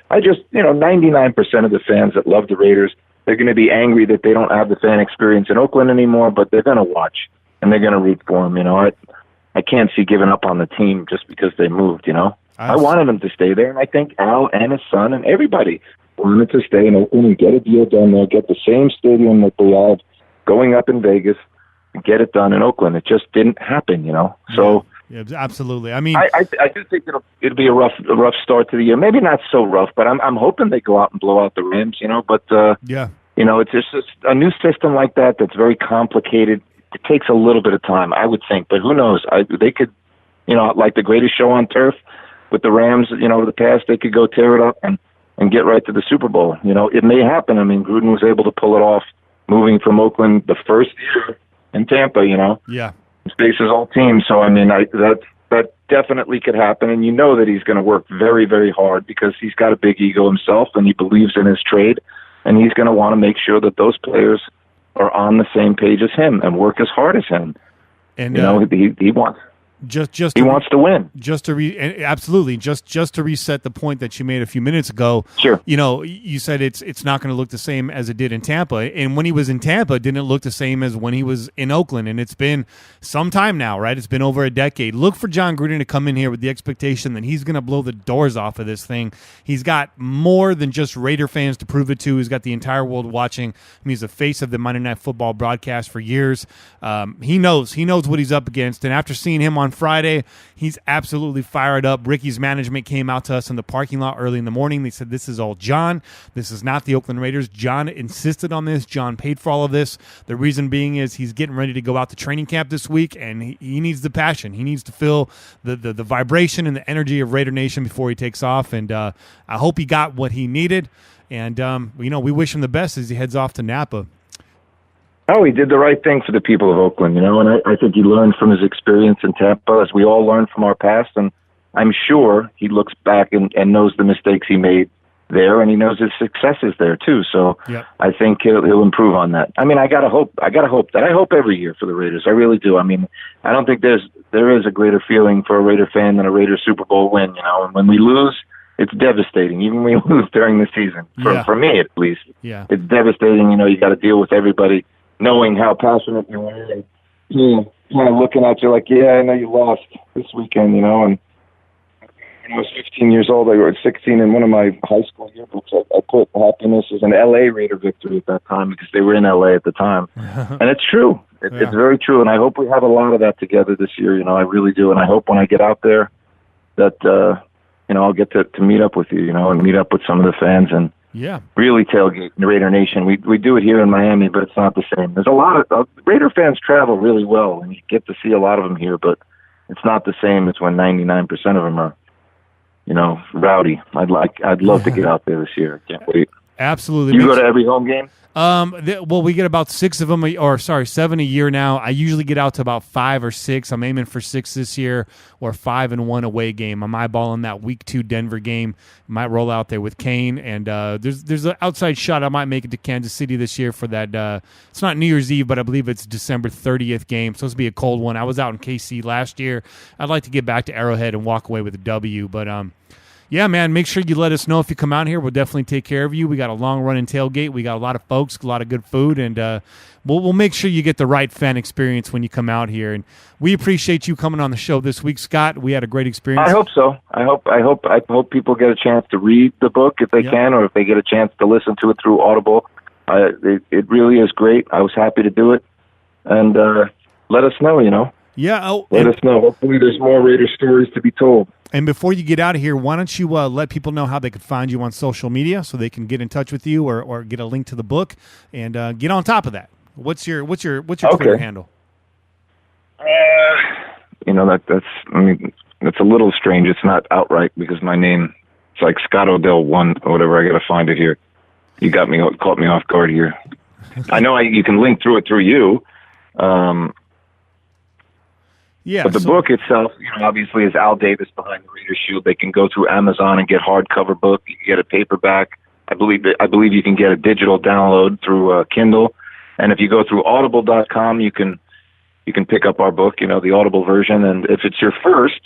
I just, 99% of the fans that love the Raiders, they're going to be angry that they don't have the fan experience in Oakland anymore, but they're going to watch and they're going to root for them. I can't see giving up on the team just because they moved, I wanted them to stay there, and I think Al and his son and everybody wanted to stay in Oakland and get a deal done there, get the same stadium that they had going up in Vegas, and get it done in Oakland. It just didn't happen, So yeah, absolutely. I mean, I do think it'll be a rough start to the year. Maybe not so rough, but I'm hoping they go out and blow out the Rams, But it's just a new system like that that's very complicated. It takes a little bit of time, I would think, but who knows? They could, like the greatest show on turf. With the Rams, the past, they could go tear it up and get right to the Super Bowl. It may happen. I mean, Gruden was able to pull it off, moving from Oakland the first year in Tampa, Yeah. Space his whole team. So, I mean, that definitely could happen. And that he's going to work very, very hard, because he's got a big ego himself and he believes in his trade. And he's going to want to make sure that those players are on the same page as him and work as hard as him. And, he wants. He wants to win. Absolutely. Just to reset the point that you made a few minutes ago. Sure. You said it's not going to look the same as it did in Tampa. And when he was in Tampa, it didn't look the same as when he was in Oakland. And it's been some time now, right? It's been over a decade. Look for Jon Gruden to come in here with the expectation that he's going to blow the doors off of this thing. He's got more than just Raider fans to prove it to. He's got the entire world watching. He's the face of the Monday Night Football broadcast for years. He knows what he's up against. And after seeing him on Friday, he's absolutely fired up. Ricky's management came out to us in the parking lot early in the morning. They said, this is all Jon. This is not the Oakland Raiders. Jon insisted on this. Jon paid for all of this. The reason being is he's getting ready to go out to training camp this week, and he needs the passion. He needs to feel the vibration and the energy of Raider Nation before he takes off. And I hope he got what he needed. And, we wish him the best as he heads off to Napa. Oh, he did the right thing for the people of Oakland, and I think he learned from his experience in Tampa, as we all learn from our past, and I'm sure he looks back and knows the mistakes he made there, and he knows his successes there too. So yep. I think he'll improve on that. I mean, I gotta hope that. I hope every year for the Raiders. I really do. I mean, I don't think there is a greater feeling for a Raider fan than a Raiders Super Bowl win. And when we lose, it's devastating. Even when we lose during the season, for me at least, it's devastating. You got to deal with everybody knowing how passionate you are, and kind of looking at you like, I know you lost this weekend, and when I was 15 years old, I was 16 in one of my high school yearbooks. I put happiness as an LA Raider victory at that time because they were in LA at the time. And it's true. It's very true. And I hope we have a lot of that together this year. I really do. And I hope when I get out there that, I'll get to meet up with you, and meet up with some of the fans and really tailgate the Raider Nation. We do it here in Miami, but it's not the same. There's a lot of Raider fans travel really well, and you get to see a lot of them here, but it's not the same as when 99% of them are, rowdy. I'd love to get out there this year. Can't wait. Absolutely. You go to every home game? We get about 7 a year now. I usually get out to about 5 or 6. I'm aiming for 6 this year, or 5 and 1 away game. I'm eyeballing that week 2 Denver game. Might roll out there with Cain, and there's an outside shot I might make it to Kansas City this year for that. It's not New Year's Eve, but I believe it's December 30th game. It's supposed to be a cold one. I was out in KC last year. I'd like to get back to Arrowhead and walk away with a W, but yeah, man, make sure you let us know if you come out here. We'll definitely take care of you. We got a long-running tailgate. We got a lot of folks, a lot of good food, and we'll make sure you get the right fan experience when you come out here. And we appreciate you coming on the show this week, Scott. We had a great experience. I hope so. I hope people get a chance to read the book if they can, or if they get a chance to listen to it through Audible. It really is great. I was happy to do it, and let us know. Yeah. Let us know. Hopefully, there's more Raider stories to be told. And before you get out of here, why don't you let people know how they can find you on social media so they can get in touch with you or get a link to the book and get on top of that. What's your Twitter handle? That's a little strange. It's not outright because my name, it's like Scott Odell 1 or whatever. I got to find it here. You caught me off guard here. I know you can link through it through you. But the book itself, obviously, is Al Davis Behind the Raider Shield. They can go through Amazon and get hardcover book. You can get a paperback. I believe you can get a digital download through Kindle. And if you go through audible.com, you can pick up our book, the Audible version. And if it's your first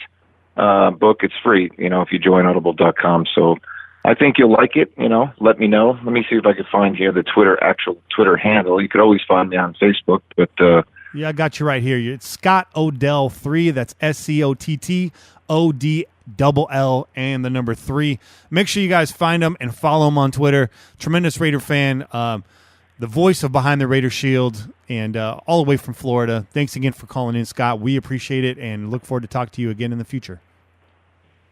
book, it's free, if you join audible.com. So I think you'll like it, let me know. Let me see if I can find here the actual Twitter handle. You could always find me on Facebook, but yeah, I got you right here. It's Scott Odell 3. That's SCOTTODLL and the number 3. Make sure you guys find him and follow him on Twitter. Tremendous Raider fan, the voice of Behind the Raider Shield, and all the way from Florida. Thanks again for calling in, Scott. We appreciate it and look forward to talking to you again in the future.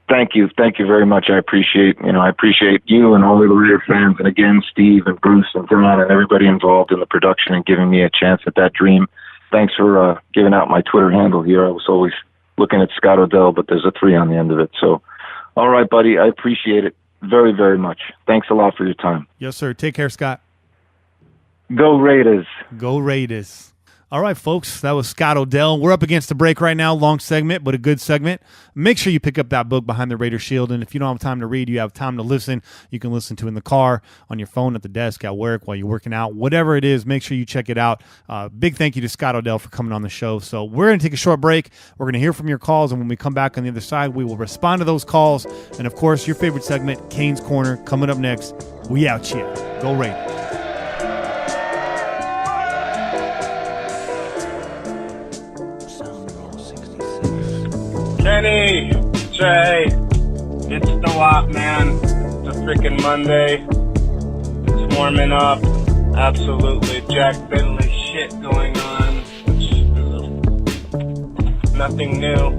Thank you very much. I appreciate you and all the Raider fans, and again Steve and Bruce and John and everybody involved in the production and giving me a chance at that dream. Thanks for giving out my Twitter handle here. I was always looking at Scott Odell, but there's a 3 on the end of it. So, all right, buddy, I appreciate it very, very much. Thanks a lot for your time. Yes, sir. Take care, Scott. Go Raiders. Go Raiders. All right, folks, that was Scott Odell. We're up against the break right now. Long segment, but a good segment. Make sure you pick up that book, Behind the Raider Shield. And if you don't have time to read, you have time to listen. You can listen to it in the car, on your phone, at the desk, at work, while you're working out. Whatever it is, make sure you check it out. Big thank you to Scott Odell for coming on the show. So we're going to take a short break. We're going to hear from your calls. And when we come back on the other side, we will respond to those calls. And, of course, your favorite segment, Cain's Corner, coming up next. We out here. Go Raiders. Kenny, Jay, it's the WAP, man. It's a freaking Monday. It's warming up. Absolutely Jack Bentley shit going on, which is nothing new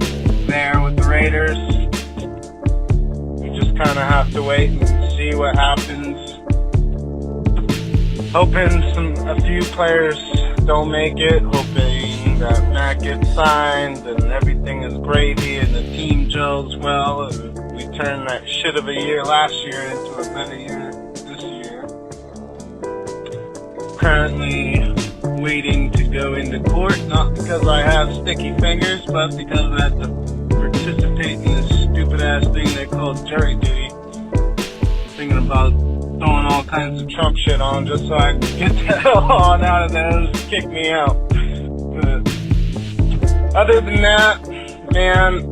there with the Raiders. We just kind of have to wait and see what happens. Hoping a few players don't make it. Hoping that Matt gets signed and everything is gravy and the team gels well and we turn that shit of a year last year into a better year this year. Currently waiting to go into court, not because I have sticky fingers, but because I have to participate in this stupid ass thing they call jury duty. Thinking about throwing all kinds of Trump shit on just so I can get the hell on out of there and just kick me out. But other than that, man,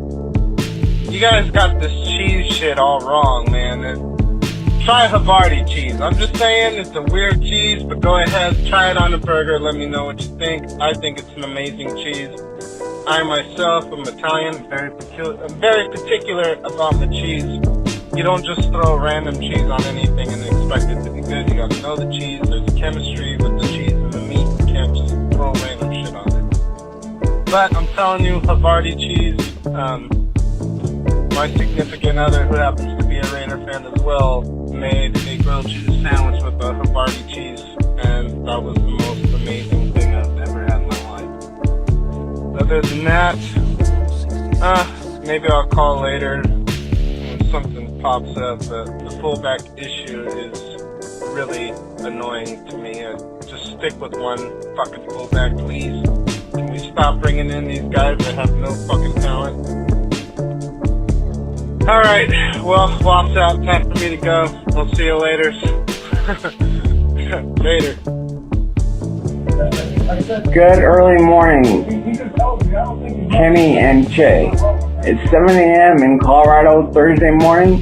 you guys got this cheese shit all wrong, man. Try Havarti cheese. I'm just saying it's a weird cheese, but go ahead, try it on a burger. Let me know what you think. I think it's an amazing cheese. I myself am Italian. I'm very particular about the cheese. You don't just throw random cheese on anything and expect it to be good. You gotta know the cheese. There's chemistry with the cheese and the meat. You can't just throw random shit on it. But I'm telling you, Havarti cheese, my significant other, who happens to be a Raider fan as well, made a grilled cheese sandwich with the Havarti cheese, and that was the most amazing thing I've ever had in my life. Other than that, maybe I'll call later when something pops up. The fullback issue is really annoying to me. Just stick with one fucking fullback, please. Can we stop bringing in these guys that have no fucking talent? Alright, well, WAP's out. Time for me to go. We'll see you later. Later. Good early morning, Kenny and Jay. It's 7 a.m. in Colorado, Thursday morning.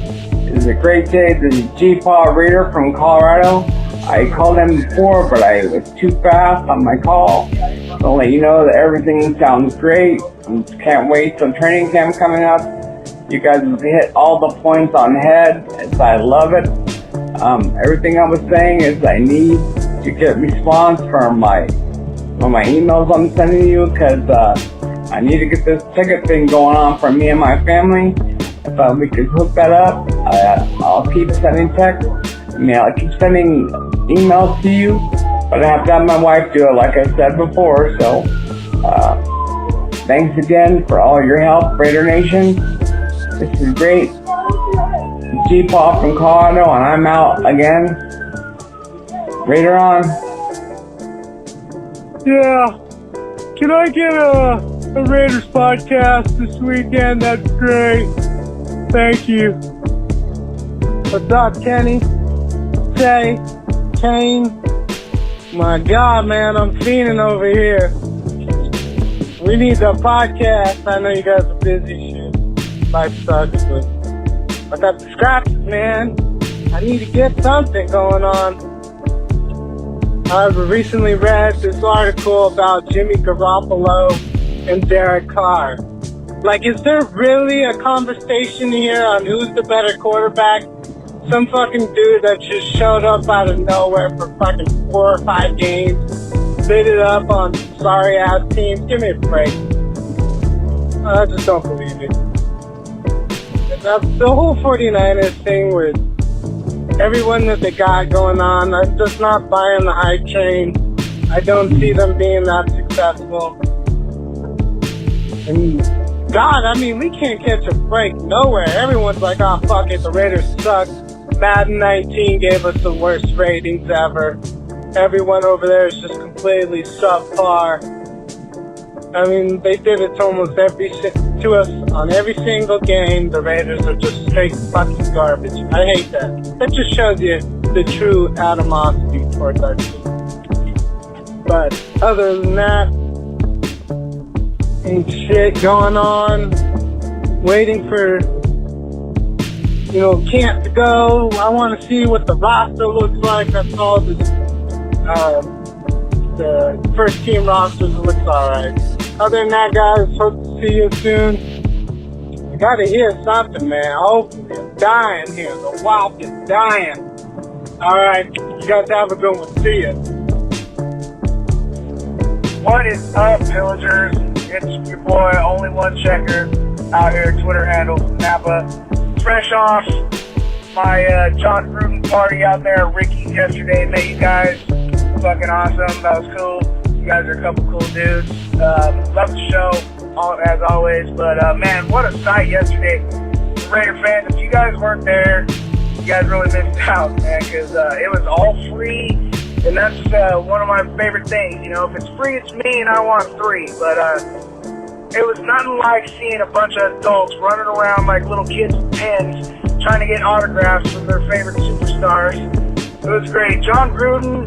It's a great day. This is G-Paw Raider from Colorado. I called them before, but I was too fast on my call. So I'll let you know that everything sounds great. I can't wait till training camp coming up. You guys have hit all the points on head. I love it. Everything I was saying is I need to get response from my emails I'm sending you, because I need to get this ticket thing going on for me and my family. If we could hook that up, I'll keep sending texts. I'll keep sending emails to you, but I have to have my wife do it, like I said before. So thanks again for all your help, Raider Nation. This is great. G-Paw from Colorado, and I'm out again. Raider on. Yeah. Can I get a Raiders podcast this weekend? That's great. Thank you. What's up, Kenny? Jay? Cain? My God, man, I'm fiending over here. We need the podcast. I know you guys are busy, shit. Life sucks, but I got the scratches, man. I need to get something going on. I've recently read this article about Jimmy Garoppolo and Derek Carr. Like, is there really a conversation here on who's the better quarterback? Some fucking dude that just showed up out of nowhere for fucking 4 or 5 games, bid it up on sorry-ass teams. Give me a break. I just don't believe it. The whole 49ers thing with everyone that they got going on, I'm just not buying the hype train. I don't see them being that successful. And God, I mean, we can't catch a break nowhere. Everyone's like, oh, fuck it, the Raiders suck. Madden 19 gave us the worst ratings ever. Everyone over there is just completely subpar. I mean, they did it to almost to us on every single game. The Raiders are just straight fucking garbage. I hate that. That just shows you the true animosity towards our team. But other than that, ain't shit going on. Waiting for, camp to go. I want to see what the roster looks like. I saw the first team rosters. It looks alright. Other than that, guys, hope to see you soon. I gotta hear something, man. Hopefully, I'm dying here. The wild is dying. Alright, you guys have a good one. See ya. What is up, pillagers? It's your boy, Only One Checker, out here, Twitter handle from Napa. Fresh off my Jon Gruden party out there at Ricky's yesterday. Met you guys. Fucking awesome. That was cool. You guys are a couple cool dudes. Love the show, as always. But, man, what a sight yesterday. Raider fans, if you guys weren't there, you guys really missed out, man, because it was all free. And that's one of my favorite things. If it's free, it's me, and I want free. But it was nothing like seeing a bunch of adults running around like little kids with pens, trying to get autographs from their favorite superstars. It was great. Jon Gruden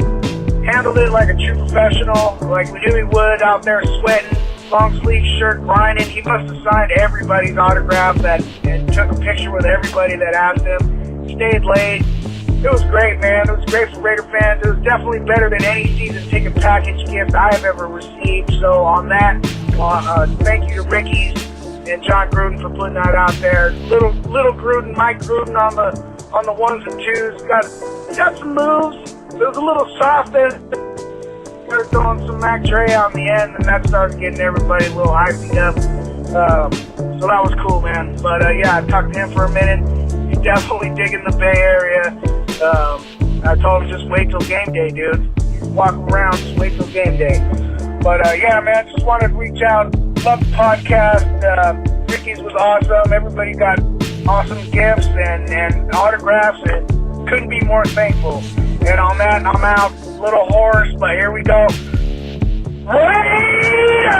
handled it like a true professional, like we knew he would, out there sweating, long sleeve shirt, grinding. He must have signed everybody's autograph and took a picture with everybody that asked him. Stayed late. It was great, man. It was great for Raider fans. It was definitely better than any season ticket package gift I have ever received. So on that, thank you to Ricky's and Jon Gruden for putting that out there. Little Gruden, Mike Gruden on the ones and twos. Got some moves. It was a little soft there. Started throwing some Mac Trey on the end, and that started getting everybody a little hyped up. So that was cool, man. But yeah, I talked to him for a minute. He's definitely digging the Bay Area. I told him just wait till game day, dude. Walk around, just wait till game day. But yeah, man, just wanted to reach out. Love the podcast. Ricky's was awesome. Everybody got awesome gifts and autographs, and couldn't be more thankful. And on that, I'm out. Little hoarse, but here we go. Raiders!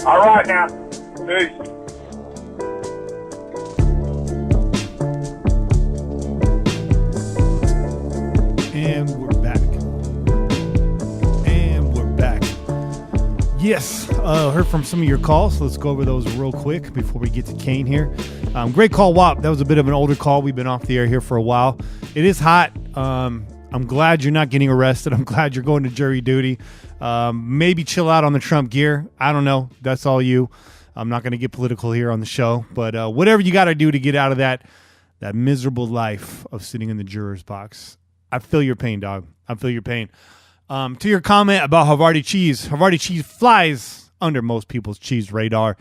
All right now. Peace. And we're back. Yes, heard from some of your calls, so let's go over those real quick before we get to Cain here. Great call, Wop. That was a bit of an older call. We've been off the air here for a while. It is hot. I'm glad you're not getting arrested. I'm glad you're going to jury duty. Maybe chill out on the Trump gear. I don't know. That's all you. I'm not going to get political here on the show, but whatever you got to do to get out of that miserable life of sitting in the juror's box. I feel your pain, dog. I feel your pain. To your comment about Havarti cheese flies under most people's cheese radar.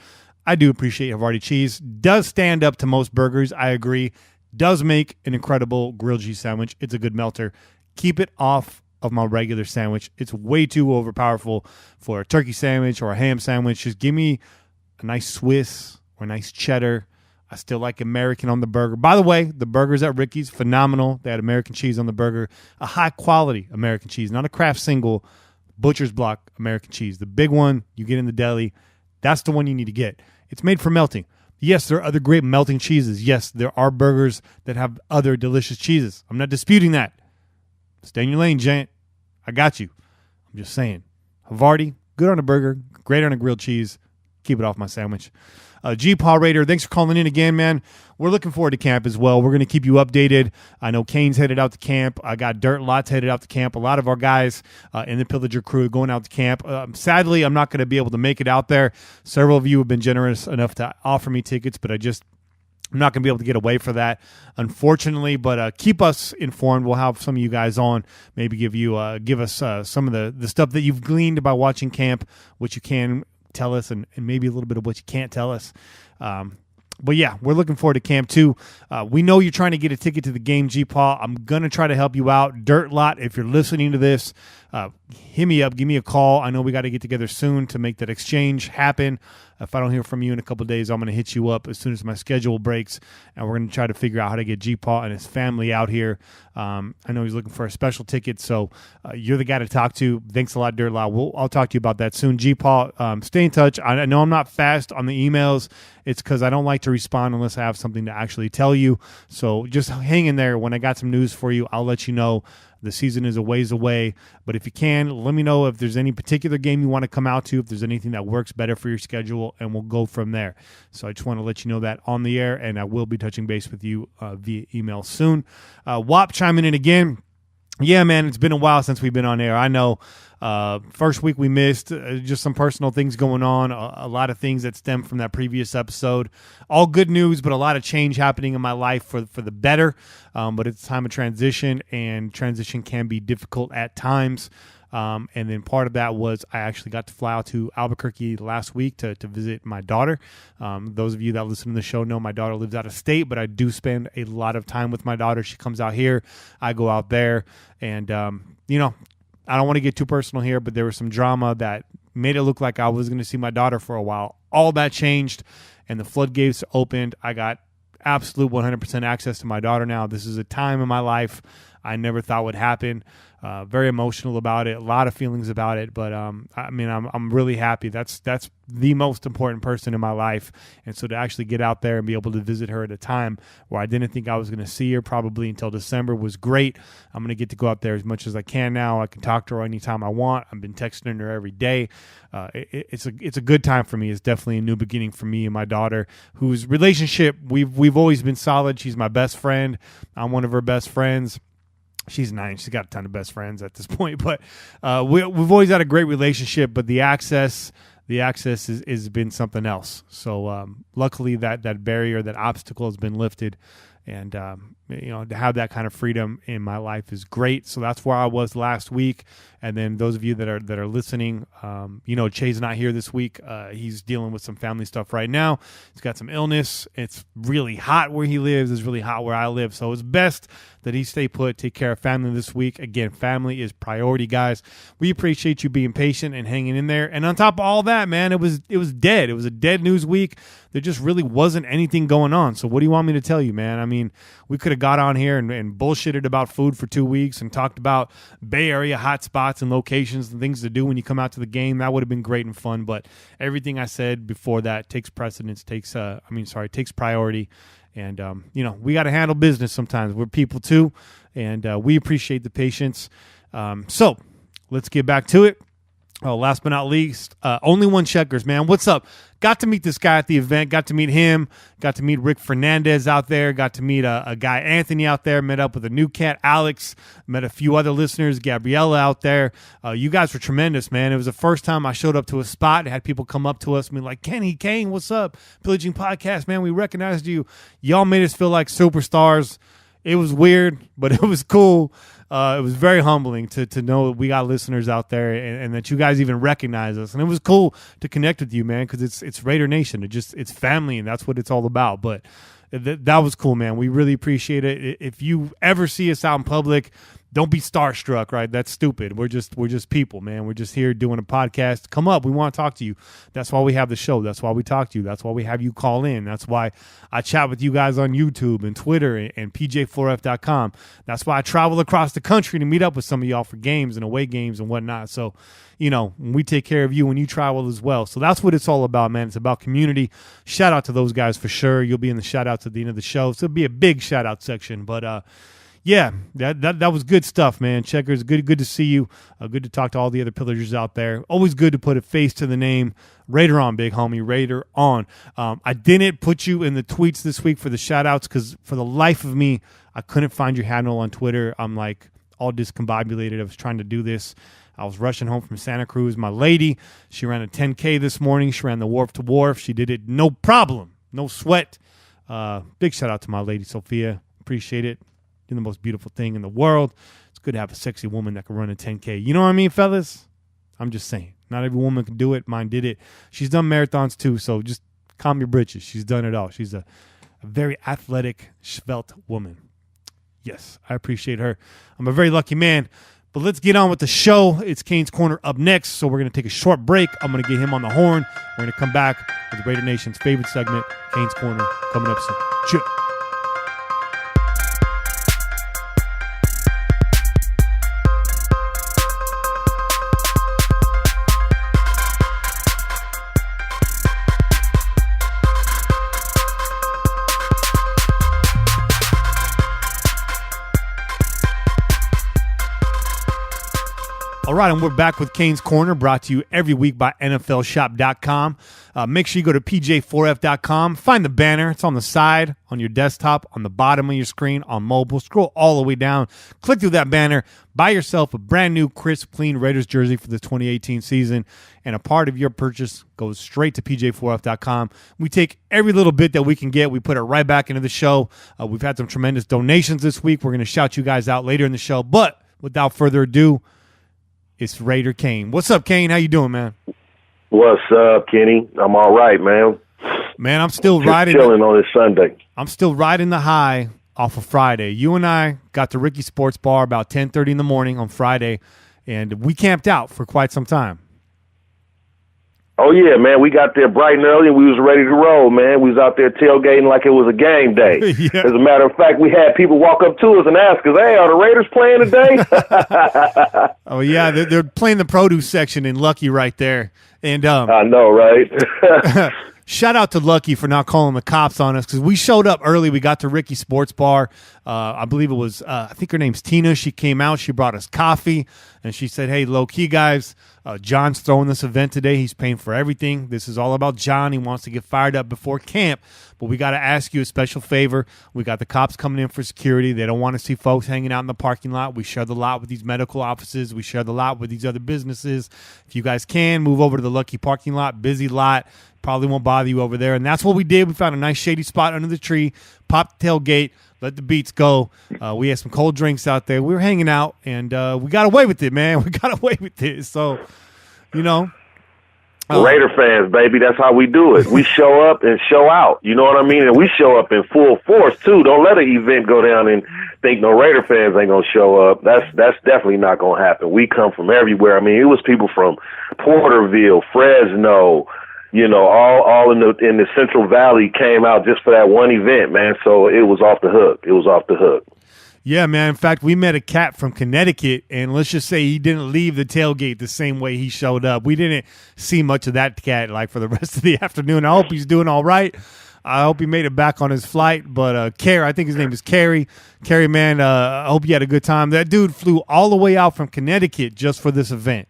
I do appreciate Havarti cheese. Does stand up to most burgers. I agree. Does make an incredible grilled cheese sandwich. It's a good melter. Keep it off of my regular sandwich. It's way too overpowerful for a turkey sandwich or a ham sandwich. Just give me a nice Swiss or a nice cheddar. I still like American on the burger. By the way, the burgers at Ricky's, phenomenal. They had American cheese on the burger. A high-quality American cheese, not a Kraft single, butcher's block American cheese. The big one you get in the deli, that's the one you need to get. It's made for melting. Yes, there are other great melting cheeses. Yes, there are burgers that have other delicious cheeses. I'm not disputing that. Stay in your lane, Giant. I got you. I'm just saying. Havarti, good on a burger, great on a grilled cheese. Keep it off my sandwich. G-Paw Raider, thanks for calling in again, man. We're looking forward to camp as well. We're going to keep you updated. I know Cain's headed out to camp. I got Dirt Lots headed out to camp. A lot of our guys in the Pillager crew going out to camp. Sadly, I'm not going to be able to make it out there. Several of you have been generous enough to offer me tickets, but I'm not going to be able to get away for that, unfortunately. But keep us informed. We'll have some of you guys on. Maybe give us some of the stuff that you've gleaned by watching camp, which you can tell us, and maybe a little bit of what you can't tell us. But yeah, we're looking forward to camp too. We know you're trying to get a ticket to the game, G-Paw. I'm going to try to help you out. Dirt Lot, if you're listening to this, hit me up. Give me a call. I know we got to get together soon to make that exchange happen. If I don't hear from you in a couple of days, I'm going to hit you up as soon as my schedule breaks, and we're going to try to figure out how to get G-Paw and his family out here. I know he's looking for a special ticket, so you're the guy to talk to. Thanks a lot, Dirt Loud. I'll talk to you about that soon. G-Paw, stay in touch. I know I'm not fast on the emails. It's because I don't like to respond unless I have something to actually tell you. So just hang in there. When I got some news for you, I'll let you know. The season is a ways away, but if you can, let me know if there's any particular game you want to come out to, if there's anything that works better for your schedule, and we'll go from there. So I just want to let you know that on the air, and I will be touching base with you via email soon. WAP chiming in again. Yeah, man, it's been a while since we've been on air. I know. First week we missed, just some personal things going on, a lot of things that stem from that previous episode. All good news, but a lot of change happening in my life for the better. But it's time of transition, and transition can be difficult at times. And then part of that was I actually got to fly out to Albuquerque last week to visit my daughter. Those of you that listen to the show know my daughter lives out of state, but I do spend a lot of time with my daughter. She comes out here, I go out there, and, I don't want to get too personal here, but there was some drama that made it look like I was going to see my daughter for a while. All that changed, and the floodgates opened. I got absolute 100% access to my daughter now. This is a time in my life I never thought would happen. Very emotional about it, a lot of feelings about it, but I'm really happy. That's the most important person in my life, and so to actually get out there and be able to visit her at a time where I didn't think I was going to see her probably until December was great. I'm going to get to go out there as much as I can now. I can talk to her anytime I want. I've been texting her every day. It's a good time for me. It's definitely a new beginning for me and my daughter, whose relationship we've always been solid. She's my best friend. I'm one of her best friends. She's 9. She's got a ton of best friends at this point, but we've always had a great relationship. But the access has been something else. So luckily that barrier, that obstacle has been lifted, and to have that kind of freedom in my life is great. So that's where I was last week. And then those of you that are listening, Che's not here this week. He's dealing with some family stuff right now. He's got some illness. It's really hot where he lives. It's really hot where I live. So it's best that he stay put, take care of family this week. Again, family is priority, guys. We appreciate you being patient and hanging in there. And on top of all that, man, it was dead. It was a dead news week. There just really wasn't anything going on. So what do you want me to tell you, man? I mean, we could have got on here and bullshitted about food for 2 weeks and talked about Bay Area hot spots and locations and things to do when you come out to the game. That would have been great and fun. But everything I said before that takes precedence, takes priority. And, we got to handle business sometimes. We're people too. And we appreciate the patience. So let's get back to it. Last but not least, Only One Checkers, man. What's up? Got to meet this guy at the event. Got to meet him. Got to meet Rick Fernandez out there. Got to meet a guy, Anthony, out there. Met up with a new cat, Alex. Met a few other listeners, Gabriella out there. You guys were tremendous, man. It was the first time I showed up to a spot. It had people come up to us and be like, Cain, what's up? Pillaging Podcast, man. We recognized you. Y'all made us feel like superstars. It was weird, but it was cool. It was very humbling to know that we got listeners out there and that you guys even recognize us. And it was cool to connect with you, man, because it's Raider Nation. It's family, and that's what it's all about. But that was cool, man. We really appreciate it. If you ever see us out in public, don't be starstruck, right? That's stupid. We're just people, man. We're just here doing a podcast. Come up. We want to talk to you. That's why we have the show. That's why we talk to you. That's why we have you call in. That's why I chat with you guys on YouTube and Twitter and pj4f.com. That's why I travel across the country to meet up with some of y'all for games and away games and whatnot. So, we take care of you when you travel as well. So that's what it's all about, man. It's about community. Shout out to those guys for sure. You'll be in the shout outs at the end of the show. So it'll be a big shout out section. But, yeah, that was good stuff, man. Checkers, good to see you. Good to talk to all the other pillagers out there. Always good to put a face to the name. Raider on, big homie. Raider on. I didn't put you in the tweets this week for the shout-outs because for the life of me, I couldn't find your handle on Twitter. I'm like all discombobulated. I was trying to do this. I was rushing home from Santa Cruz. My lady, she ran a 10K this morning. She ran the wharf to wharf. She did it no problem, no sweat. Big shout-out to my lady, Sophia. Appreciate it. Doing the most beautiful thing in the world. It's good to have a sexy woman that can run a 10K. You know what I mean, fellas? I'm just saying. Not every woman can do it. Mine did it. She's done marathons too, so just calm your britches. She's done it all. She's a very athletic, svelte woman. Yes, I appreciate her. I'm a very lucky man. But let's get on with the show. It's Cain's Corner up next, so we're going to take a short break. I'm going to get him on the horn. We're going to come back with Raider Nation's favorite segment, Cain's Corner, coming up soon. Cheers. All right, and we're back with Cain's Corner, brought to you every week by NFLshop.com. Make sure you go to pj4f.com. Find the banner. It's on the side, on your desktop, on the bottom of your screen, on mobile. Scroll all the way down. Click through that banner. Buy yourself a brand new, crisp, clean Raiders jersey for the 2018 season, and a part of your purchase goes straight to pj4f.com. We take every little bit that we can get. We put it right back into the show. We've had some tremendous donations this week. We're going to shout you guys out later in the show. But without further ado, it's Raider Cain. What's up, Cain? How you doing, man? What's up, Kenny? I'm all right, man. Man, I'm still riding. Chilling on this Sunday. I'm still riding the high off of Friday. You and I got to Ricky Sports Bar about 10:30 in the morning on Friday, and we camped out for quite some time. Oh, yeah, man. We got there bright and early, and we was ready to roll, man. We was out there tailgating like it was a game day. Yeah. As a matter of fact, we had people walk up to us and ask us, hey, are the Raiders playing today? Oh, yeah. They're playing the produce section in Lucky right there. And I know, right? shout out to Lucky for not calling the cops on us, because we showed up early. We got to Ricky Sports Bar. I believe it was, I think her name's Tina. She came out. She brought us coffee, and she said, hey, low-key, guys, John's throwing this event today. He's paying for everything. This is all about John. He wants to get fired up before camp, but we got to ask you a special favor. We got the cops coming in for security. They don't want to see folks hanging out in the parking lot. We share the lot with these medical offices. We share the lot with these other businesses. If you guys can, move over to the Lucky parking lot, busy lot. Probably won't bother you over there. And that's what we did. We found a nice shady spot under the tree, popped the tailgate, let the beats go. We had some cold drinks out there. We were hanging out, and we got away with it, man. We got away with it. So, you know. Raider fans, baby, that's how we do it. We show up and show out. You know what I mean? And we show up in full force, too. Don't let an event go down and think no Raider fans ain't going to show up. That's definitely not going to happen. We come from everywhere. I mean, it was people from Porterville, Fresno, you know, all in the Central Valley came out just for that one event, man. So it was off the hook. It was off the hook. Yeah, man. In fact, we met a cat from Connecticut, and let's just say he didn't leave the tailgate the same way he showed up. We didn't see much of that cat like for the rest of the afternoon. I hope he's doing all right. I hope he made it back on his flight. But Carrie, I think his name is Carrie. Carrie, man, I hope you had a good time. That dude flew all the way out from Connecticut just for this event.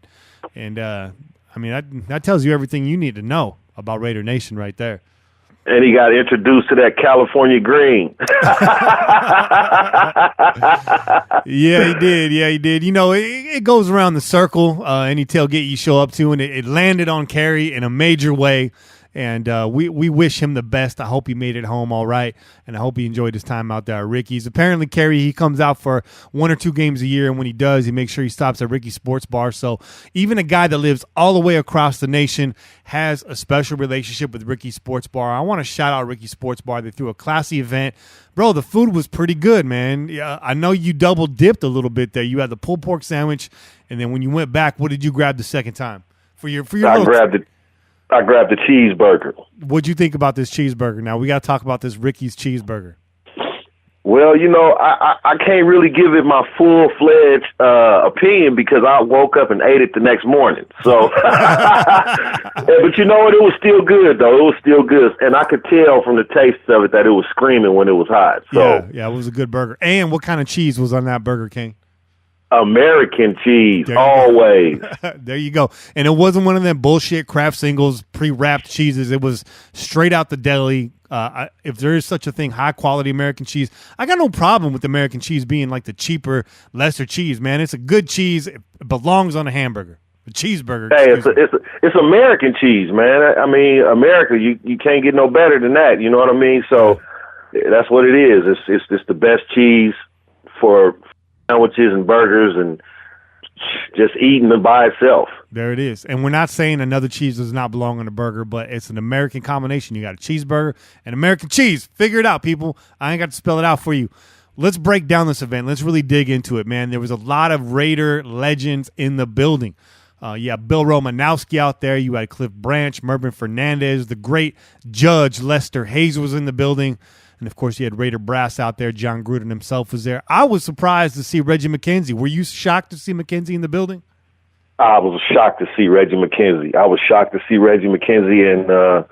And, I mean, that tells you everything you need to know about Raider Nation right there. And he got introduced to that California green. Yeah, he did. You know, it goes around the circle, any tailgate you show up to, and it landed on Carrie in a major way. And we wish him the best. I hope he made it home all right, and I hope he enjoyed his time out there at Ricky's. Apparently, Kerry, he comes out for 1 or 2 games a year, and when he does, he makes sure he stops at Ricky Sports Bar. So even a guy that lives all the way across the nation has a special relationship with Ricky Sports Bar. I want to shout out Ricky Sports Bar. They threw a classy event. Bro, the food was pretty good, man. Yeah, I know you double dipped a little bit there. You had the pulled pork sandwich, and then when you went back, what did you grab the second time? I grabbed the cheeseburger. What'd you think about this cheeseburger? Now, we got to talk about this Ricky's cheeseburger. Well, you know, I can't really give it my full-fledged opinion because I woke up and ate it the next morning. So, but you know what? It was still good, though. It was still good. And I could tell from the taste of it that it was screaming when it was hot. So, yeah, it was a good burger. And what kind of cheese was on that burger, King? American cheese, always. There you go. And it wasn't one of them bullshit Kraft Singles pre-wrapped cheeses. It was straight out the deli. If there is such a thing, high-quality American cheese, I got no problem with American cheese being like the cheaper, lesser cheese, man. It's a good cheese. It belongs on a hamburger. A cheeseburger. Hey, it's American cheese, man. I mean, America, you can't get no better than that. You know what I mean? So that's what it is. It's the best cheese for sandwiches and burgers and just eating it by itself. There it is. And we're not saying another cheese does not belong on a burger, but it's an American combination. You got a cheeseburger and American cheese. Figure it out, people. I ain't got to spell it out for you. let's break down this event. Let's really dig into it, man. There was a lot of Raider legends in the building. Bill Romanowski out there. You had Cliff Branch, Mervin Fernandez, the great Judge Lester Hayes was in the building. And, of course, you had Raider Brass out there. Jon Gruden himself was there. I was surprised to see Reggie McKenzie. Were you shocked to see McKenzie in the building? I was shocked to see Reggie McKenzie. And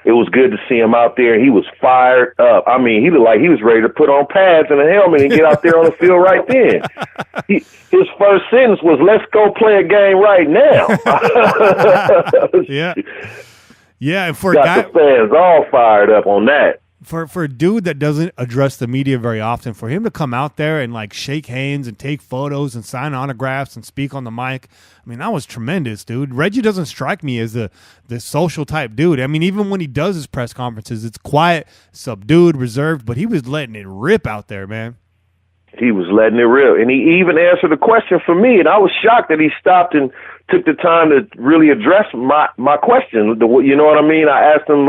it was good to see him out there. He was fired up. I mean, he looked like he was ready to put on pads and a helmet and get out there on the field right then. His first sentence was, "Let's go play a game right now." Yeah, and for got a guy, the fans all fired up on that. For a dude that doesn't address the media very often, for him to come out there and like shake hands and take photos and sign autographs and speak on the mic, I mean, that was tremendous, dude. Reggie doesn't strike me as the social type dude. I mean, even when he does his press conferences, it's quiet, subdued, reserved, but he was letting it rip out there, man. He was letting it rip, and he even answered a question for me, and I was shocked that he stopped and took the time to really address my question. You know what I mean? I asked him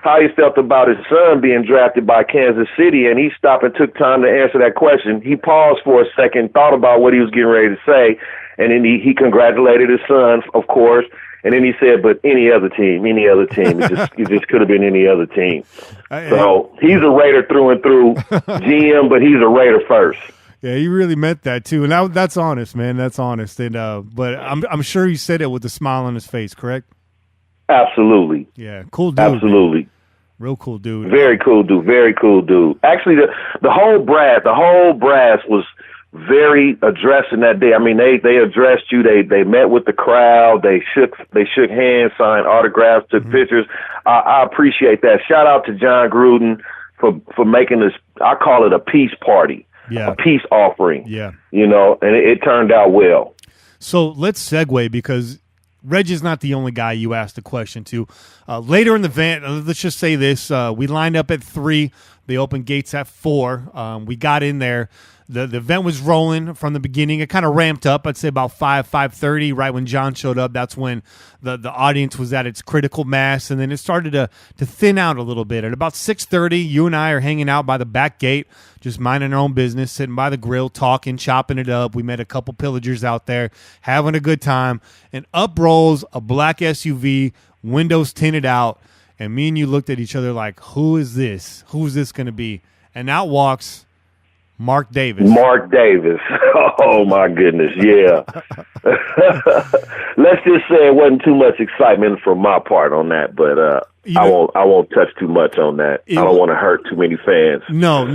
how he felt about his son being drafted by Kansas City, and he stopped and took time to answer that question. He paused for a second, thought about what he was getting ready to say, and then he congratulated his son, of course, and then he said, "But any other team. It just could have been any other team." So he's a Raider through and through, GM, but he's a Raider first. Yeah, he really meant that too, and that's honest, man. That's honest, and but I'm sure he said it with a smile on his face, correct? Absolutely. Yeah, cool dude. Absolutely. Man. Real cool dude. Very cool dude. Actually, the whole brass was very addressing that day. I mean, they addressed you. They met with the crowd. They shook hands, signed autographs, took pictures. I appreciate that. Shout out to Jon Gruden for making this. I call it a peace party, a peace offering. Yeah, you know, and it turned out well. So let's segue because Reggie's not the only guy you asked a question to. Later in the event, let's just say this. We lined up at 3. They opened gates at 4. We got in there. The event was rolling from the beginning. It kind of ramped up, I'd say about 5:30, right when John showed up. That's when the audience was at its critical mass, and then it started to thin out a little bit. At about 6:30, you and I are hanging out by the back gate, just minding our own business, sitting by the grill, talking, chopping it up. We met a couple pillagers out there, having a good time, and up rolls a black SUV, windows tinted out, and me and you looked at each other like, who is this? Who's this going to be? And out walks Mark Davis. Oh my goodness, yeah. Let's just say it wasn't too much excitement from my part on that, but I won't touch too much on that. I don't want to hurt too many fans. No.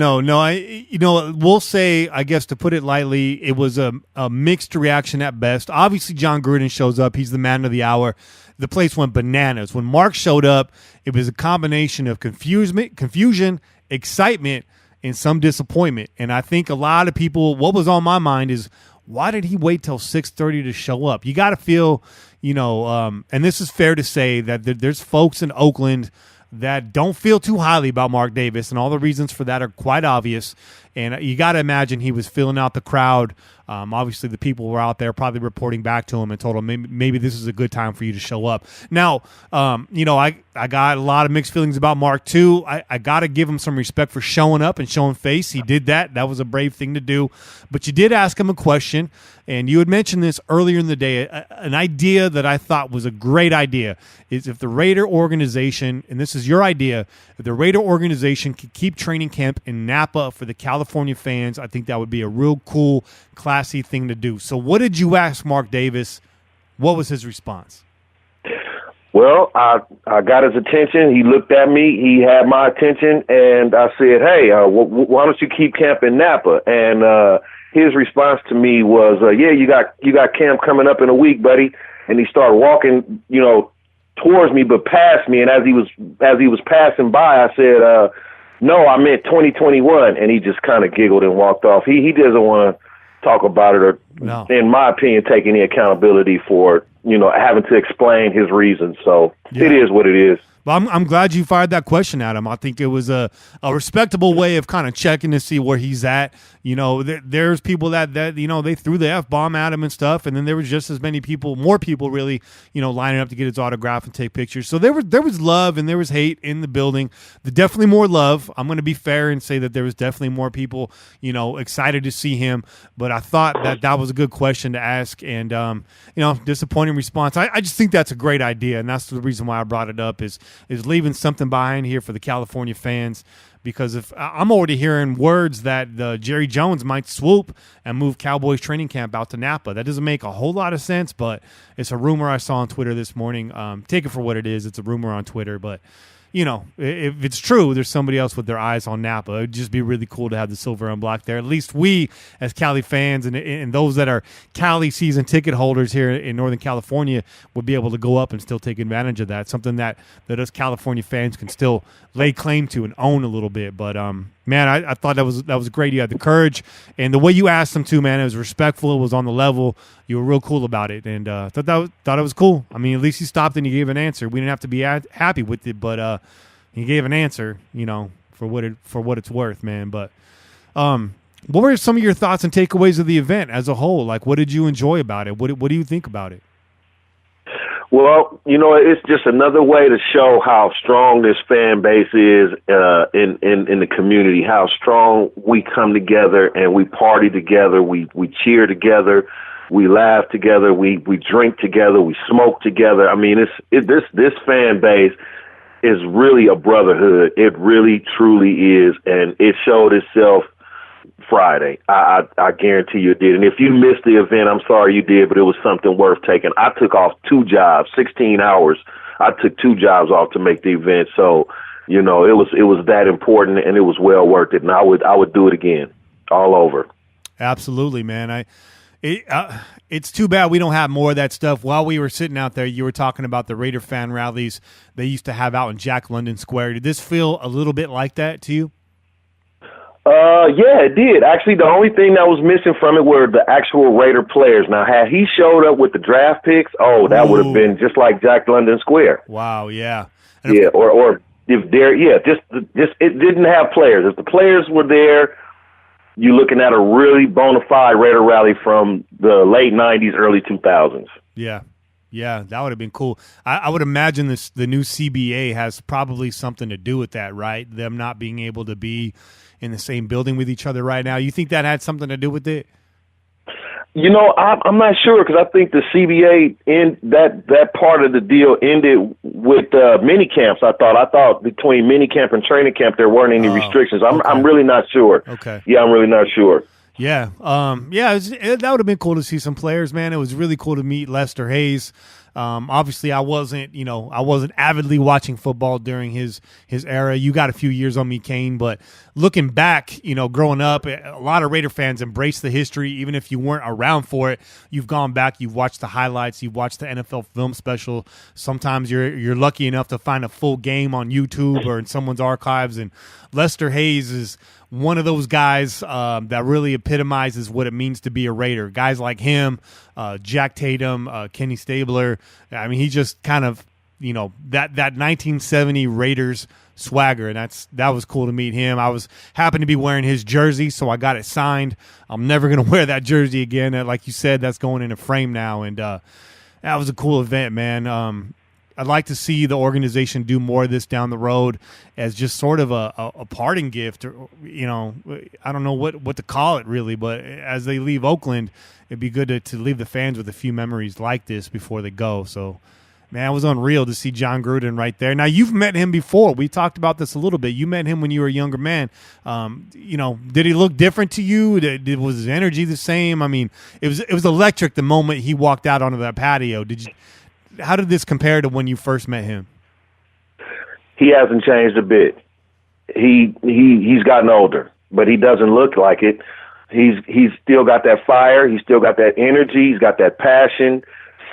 We'll say, I guess to put it lightly, it was a mixed reaction at best. Obviously, Jon Gruden shows up. He's the man of the hour. The place went bananas. When Mark showed up, it was a combination of confusion, excitement, and some disappointment. And I think a lot of people, what was on my mind is, why did he wait till 6:30 to show up? You got to feel, and this is fair to say, that there's folks in Oakland that don't feel too highly about Mark Davis, and all the reasons for that are quite obvious. And you got to imagine he was filling out the crowd. Obviously, the people were out there probably reporting back to him and told him maybe this is a good time for you to show up. Now, I got a lot of mixed feelings about Mark too. I got to give him some respect for showing up and showing face. He did that. That was a brave thing to do. But you did ask him a question, and you had mentioned this earlier in the day. An idea that I thought was a great idea is if the Raider organization, and this is your idea, if the Raider organization could keep training camp in Napa for the California fans, I think that would be a real cool, classy thing to do. So what did you ask Mark Davis? What was his response? Well, I got his attention. He looked at me. He had my attention, and I said, "Hey, why don't you keep camp in Napa?" And his response to me was, "Yeah, you got camp coming up in a week, buddy." And he started walking, towards me, but past me. And as he was passing by, I said, "No, I meant 2021." And he just kind of giggled and walked off. He doesn't want to talk about it, or, in my opinion, take any accountability for, having to explain his reasons. So It is what it is. Well, I'm glad you fired that question at him. I think it was a respectable way of kind of checking to see where he's at. You know, there's people that you know, they threw the F-bomb at him and stuff, and then there was just as many people, more people really, you know, lining up to get his autograph and take pictures. So there was love and there was hate in the building. Definitely more love. I'm going to be fair and say that there was definitely more people, you know, excited to see him. But I thought that was a good question to ask, and you know, disappointing response. I just think that's a great idea, and that's the reason why I brought it up is leaving something behind here for the California fans, because if I'm already hearing words that Jerry Jones might swoop and move Cowboys training camp out to Napa. That doesn't make a whole lot of sense, but it's a rumor I saw on Twitter this morning. Take it for what it is. It's a rumor on Twitter, but you know, if it's true, there's somebody else with their eyes on Napa. It would just be really cool to have the silver and black there. At least we, as Cali fans and those that are Cali season ticket holders here in Northern California, would be able to go up and still take advantage of that. Something that us California fans can still lay claim to and own a little bit. But man, I thought that was great. You had the courage, and the way you asked him to, man, it was respectful. It was on the level. You were real cool about it, and thought it was cool. I mean, at least he stopped and he gave an answer. We didn't have to be happy with it, but he gave an answer, you know, for what it's worth, man. But what were some of your thoughts and takeaways of the event as a whole? Like, what did you enjoy about it? What do you think about it? Well, you know, it's just another way to show how strong this fan base is in the community, how strong we come together and we party together, we cheer together, we laugh together, we drink together, we smoke together. I mean, this fan base is really a brotherhood. It really, truly is, and it showed itself Friday. I guarantee you it did. And if you missed the event, I'm sorry you did, but it was something worth taking. I took off 2 jobs, 16 hours. I took 2 jobs off to make the event. So, you know, it was that important, and it was well worth it. And I would do it again, all over. Absolutely, man. It's too bad we don't have more of that stuff. While we were sitting out there, you were talking about the Raider fan rallies they used to have out in Jack London Square. Did this feel a little bit like that to you? Yeah, it did. Actually, the only thing that was missing from it were the actual Raider players. Now, had he showed up with the draft picks, that would have been just like Jack London Square. Wow, yeah. Yeah, or if there, just it didn't have players. If the players were there, you're looking at a really bona fide Raider rally from the late 90s, early 2000s. Yeah, that would have been cool. I would imagine the new CBA has probably something to do with that, right? Them not being able to be in the same building with each other right now. You think that had something to do with it? You know, I'm not sure, because I think the CBA in that part of the deal ended with mini camps. I thought between mini camp and training camp there weren't any restrictions. I'm really not sure. Okay. Yeah, I'm really not sure. Yeah. That would have been cool to see some players, man. It was really cool to meet Lester Hayes. Obviously I wasn't avidly watching football during his era. You got a few years on me, Cain, but looking back, you know, growing up, a lot of Raider fans embrace the history. Even if you weren't around for it, you've gone back, you've watched the highlights, you've watched the NFL film special. Sometimes you're lucky enough to find a full game on YouTube or in someone's archives, and Lester Hayes is one of those guys that really epitomizes what it means to be a Raider. Guys like him, Jack Tatum, Kenny Stabler. I mean, he just kind of, you know, that 1970 Raiders swagger, and that was cool to meet him. I happened to be wearing his jersey, so I got it signed. I'm never going to wear that jersey again. Like you said, that's going in a frame now, and that was a cool event, man. I'd like to see the organization do more of this down the road as just sort of a parting gift, or, you know, I don't know what to call it really, but as they leave Oakland, it'd be good to leave the fans with a few memories like this before they go. So, man, it was unreal to see Jon Gruden right there. Now, you've met him before. We talked about this a little bit. You met him when you were a younger man. You know, did he look different to you? Was his energy the same? I mean, it was electric the moment he walked out onto that patio. How did this compare to when you first met him? He hasn't changed a bit. He's gotten older, but he doesn't look like it. He's still got that fire. He's still got that energy. He's got that passion.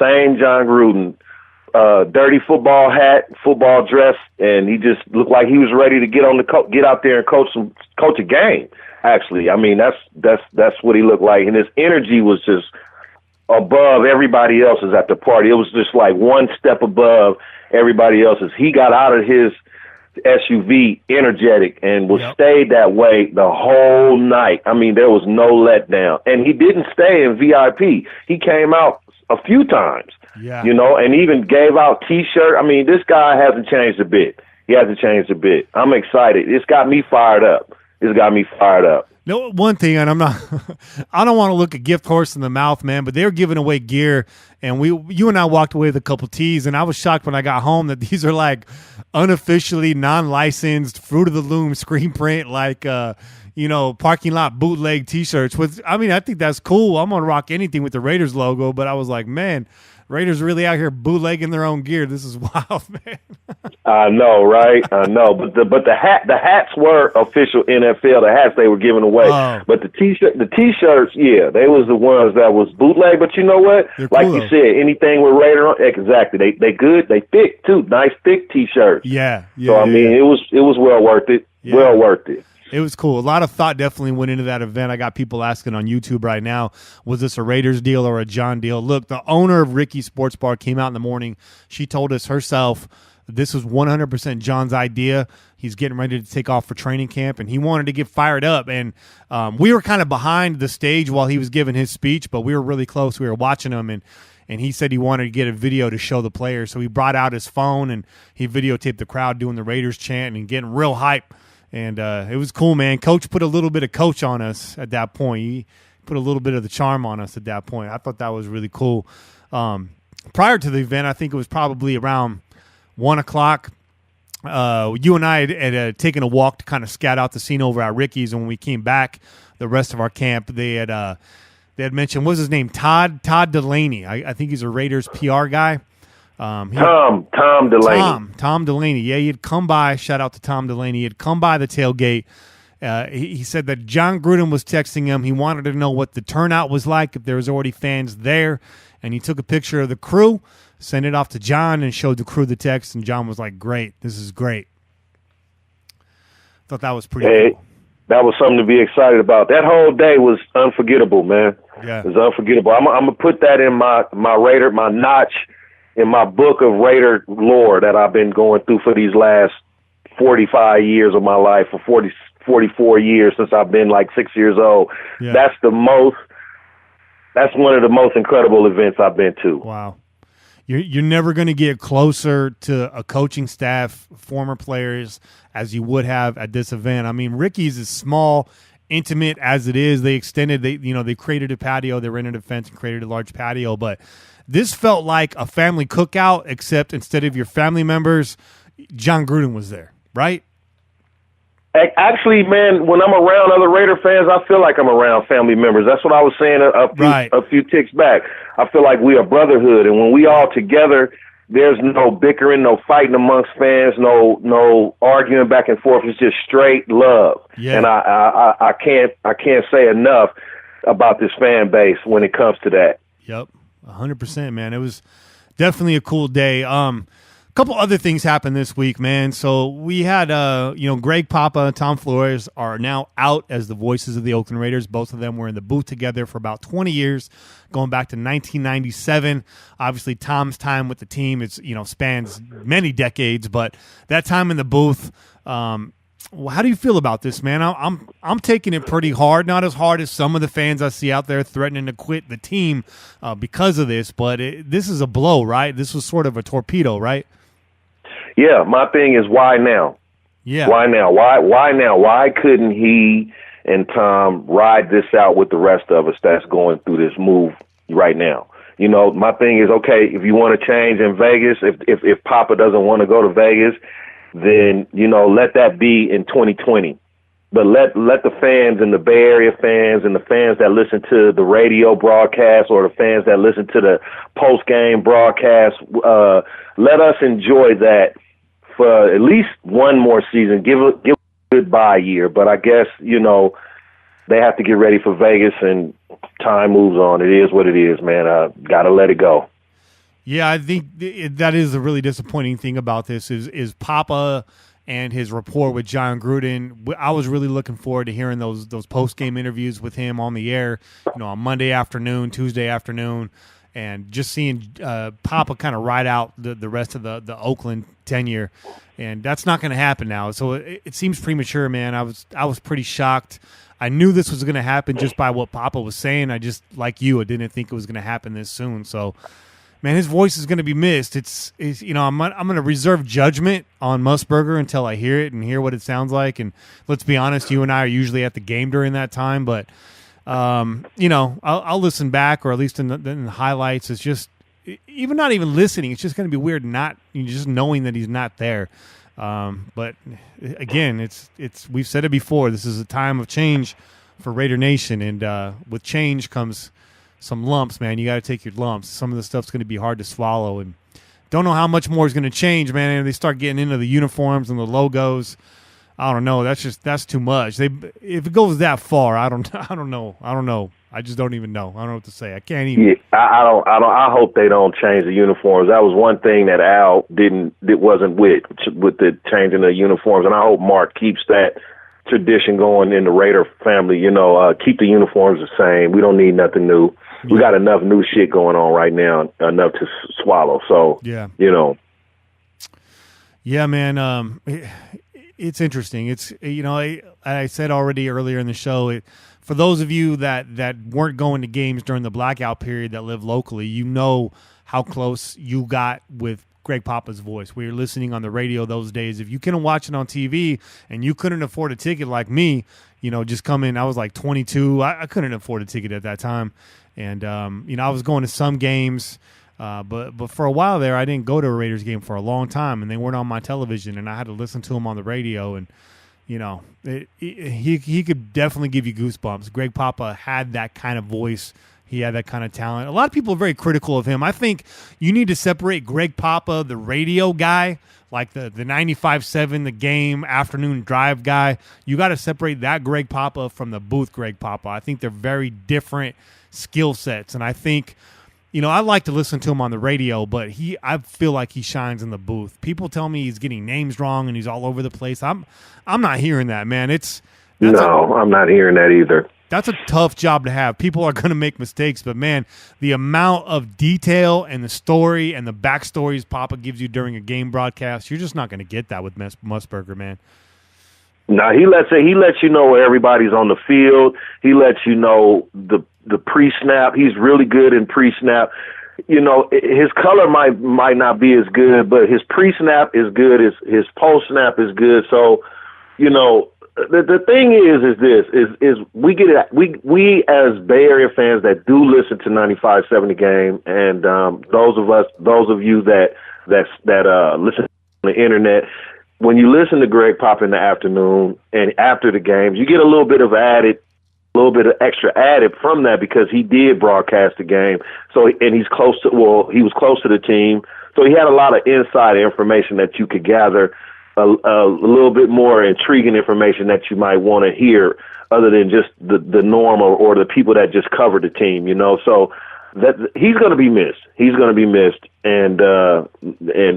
Same Jon Gruden. Dirty football hat, football dress, and he just looked like he was ready to get out there and coach a game. Actually, I mean that's what he looked like, and his energy was just above everybody else's at the party. It was just like one step above everybody else's. He got out of his SUV energetic and stayed that way the whole night. I mean, there was no letdown. And he didn't stay in VIP. He came out a few times, you know, and even gave out T-shirt. I mean, this guy hasn't changed a bit. He hasn't changed a bit. I'm excited. It's got me fired up. No, one thing, and I don't want to look a gift horse in the mouth, man, but they were giving away gear, and you and I walked away with a couple tees, and I was shocked when I got home that these are like unofficially non-licensed Fruit of the Loom screen print, like parking lot bootleg T-shirts. I think that's cool. I'm gonna rock anything with the Raiders logo, but I was like, man, Raiders really out here bootlegging their own gear. This is wild, man. I know, right? I know, but the hats were official NFL. The hats they were giving away, but the t-shirts, yeah, they was the ones that was bootleg. But you know what? They're like cool, you said, anything with Raider on, exactly. They good. They thick too. Nice thick t-shirts. Yeah. So I mean, it was well worth it. Yeah. Well worth it. It was cool. A lot of thought definitely went into that event. I got people asking on YouTube right now, was this a Raiders deal or a Jon deal? Look, the owner of Ricky's Sports Bar came out in the morning. She told us herself this was 100% Jon's idea. He's getting ready to take off for training camp, and he wanted to get fired up. And we were kind of behind the stage while he was giving his speech, but we were really close. We were watching him, and he said he wanted to get a video to show the players. So he brought out his phone, and he videotaped the crowd doing the Raiders chant and getting real hype. And it was cool, man. Coach put a little bit of coach on us at that point. He put a little bit of the charm on us at that point. I thought that was really cool. Prior to the event, I think it was probably around 1 o'clock. You and I had taken a walk to kind of scout out the scene over at Ricky's. And when we came back, the rest of our camp, they had mentioned, what was his name? Todd Delaney. I think he's a Raiders PR guy. Tom Delaney. Tom Delaney. Yeah, he had come by. Shout out to Tom Delaney. He had come by the tailgate. He said that Jon Gruden was texting him. He wanted to know what the turnout was like, if there was already fans there. And he took a picture of the crew, sent it off to Jon, and showed the crew the text. And Jon was like, great. This is great. Thought that was pretty cool. That was something to be excited about. That whole day was unforgettable, man. Yeah. It was unforgettable. I'm going to put that in my Raider, my notch, in my book of Raider lore that I've been going through for these last 45 years of my life, for 44 years since I've been like 6 years old. Yeah. That's one of the most incredible events I've been to. Wow. You're never going to get closer to a coaching staff, former players, as you would have at this event. I mean, Ricky's is small, intimate as it is. They created a patio. They rented a fence and created a large patio, but this felt like a family cookout, except instead of your family members, Jon Gruden was there, right? Actually, man, when I'm around other Raider fans, I feel like I'm around family members. That's what I was saying a few ticks back. I feel like we are brotherhood, and when we all together, there's no bickering, no fighting amongst fans, no arguing back and forth. It's just straight love. Yeah. And I can't say enough about this fan base when it comes to that. Yep. 100%, man. It was definitely a cool day. A couple other things happened this week, man. So we had, Greg Papa and Tom Flores are now out as the voices of the Oakland Raiders. Both of them were in the booth together for about 20 years, going back to 1997. Obviously, Tom's time with the team spans many decades, but that time in the booth. How do you feel about this, man? I'm taking it pretty hard, not as hard as some of the fans I see out there threatening to quit the team because of this, but this is a blow, right? This was sort of a torpedo, right? Yeah, my thing is why now? Yeah. Why now? Why now? Why couldn't he and Tom ride this out with the rest of us that's going through this move right now? You know, my thing is, okay, if you want to change in Vegas, if Papa doesn't want to go to Vegas, then, let that be in 2020. But let the fans and the Bay Area fans and the fans that listen to the radio broadcast or the fans that listen to the post-game broadcast, let us enjoy that for at least one more season. Give a goodbye year. But I guess, they have to get ready for Vegas, and time moves on. It is what it is, man. Got to let it go. Yeah, I think that is a really disappointing thing about this is Papa and his rapport with Jon Gruden. I was really looking forward to hearing those post-game interviews with him on the air, on Monday afternoon, Tuesday afternoon, and just seeing Papa kind of ride out the rest of the Oakland tenure. And that's not going to happen now. So it seems premature, man. I was pretty shocked. I knew this was going to happen just by what Papa was saying. I just, like you, I didn't think it was going to happen this soon. So, man, his voice is going to be missed. I'm going to reserve judgment on Musburger until I hear it and hear what it sounds like. And let's be honest, you and I are usually at the game during that time. But, I'll listen back, or at least in the highlights. It's just, not even listening, it's just going to be weird just knowing that he's not there. But again, it's we've said it before. This is a time of change for Raider Nation, and with change comes some lumps, man. You got to take your lumps. Some of the stuff's going to be hard to swallow, and don't know how much more is going to change, man. And they start getting into the uniforms and the logos. I don't know. That's too much. If it goes that far, I don't know. I just don't even know. I don't know what to say. I can't even. Yeah, I hope they don't change the uniforms. That was one thing that Al wasn't with the changing the uniforms, and I hope Mark keeps that tradition going in the Raider family. Keep the uniforms the same. We don't need nothing new. Yeah. We got enough new shit going on right now, enough to swallow. So yeah, Yeah, man. It's interesting. It's I said already earlier in the show. For those of you that weren't going to games during the blackout period that live locally, how close you got with Greg Papa's voice. We were listening on the radio those days. If you couldn't watch it on TV and you couldn't afford a ticket like me, just come in. I was like 22. I couldn't afford a ticket at that time. And, I was going to some games, but for a while there, I didn't go to a Raiders game for a long time, and they weren't on my television, and I had to listen to them on the radio. And, he could definitely give you goosebumps. Greg Papa had that kind of voice. He had that kind of talent. A lot of people are very critical of him. I think you need to separate Greg Papa, the radio guy, like the 95.7, the game, afternoon drive guy. You got to separate that Greg Papa from the booth Greg Papa. I think they're very different skill sets. And I think, I like to listen to him on the radio, but I feel like he shines in the booth. People tell me he's getting names wrong and he's all over the place. I'm not hearing that, man. I'm not hearing that either. That's a tough job to have. People are going to make mistakes, but, man, the amount of detail and the story and the backstories Papa gives you during a game broadcast, you're just not going to get that with Musburger, man. No, he lets you know where everybody's on the field. He lets you know the pre-snap. He's really good in pre-snap. His color might not be as good, but his pre-snap is good. His post-snap is good. So, the thing is we get it. We as Bay Area fans that do listen to 95.7 The Game, and those of you that listen on the internet, when you listen to Greg Pop in the afternoon and after the games, you get a little bit of extra added from that because he did broadcast the game. So, and he was close to the team. So he had a lot of inside information that you could gather, a little bit more intriguing information that you might want to hear other than just the normal or the people that just cover the team, So that he's going to be missed. He's going to be missed. And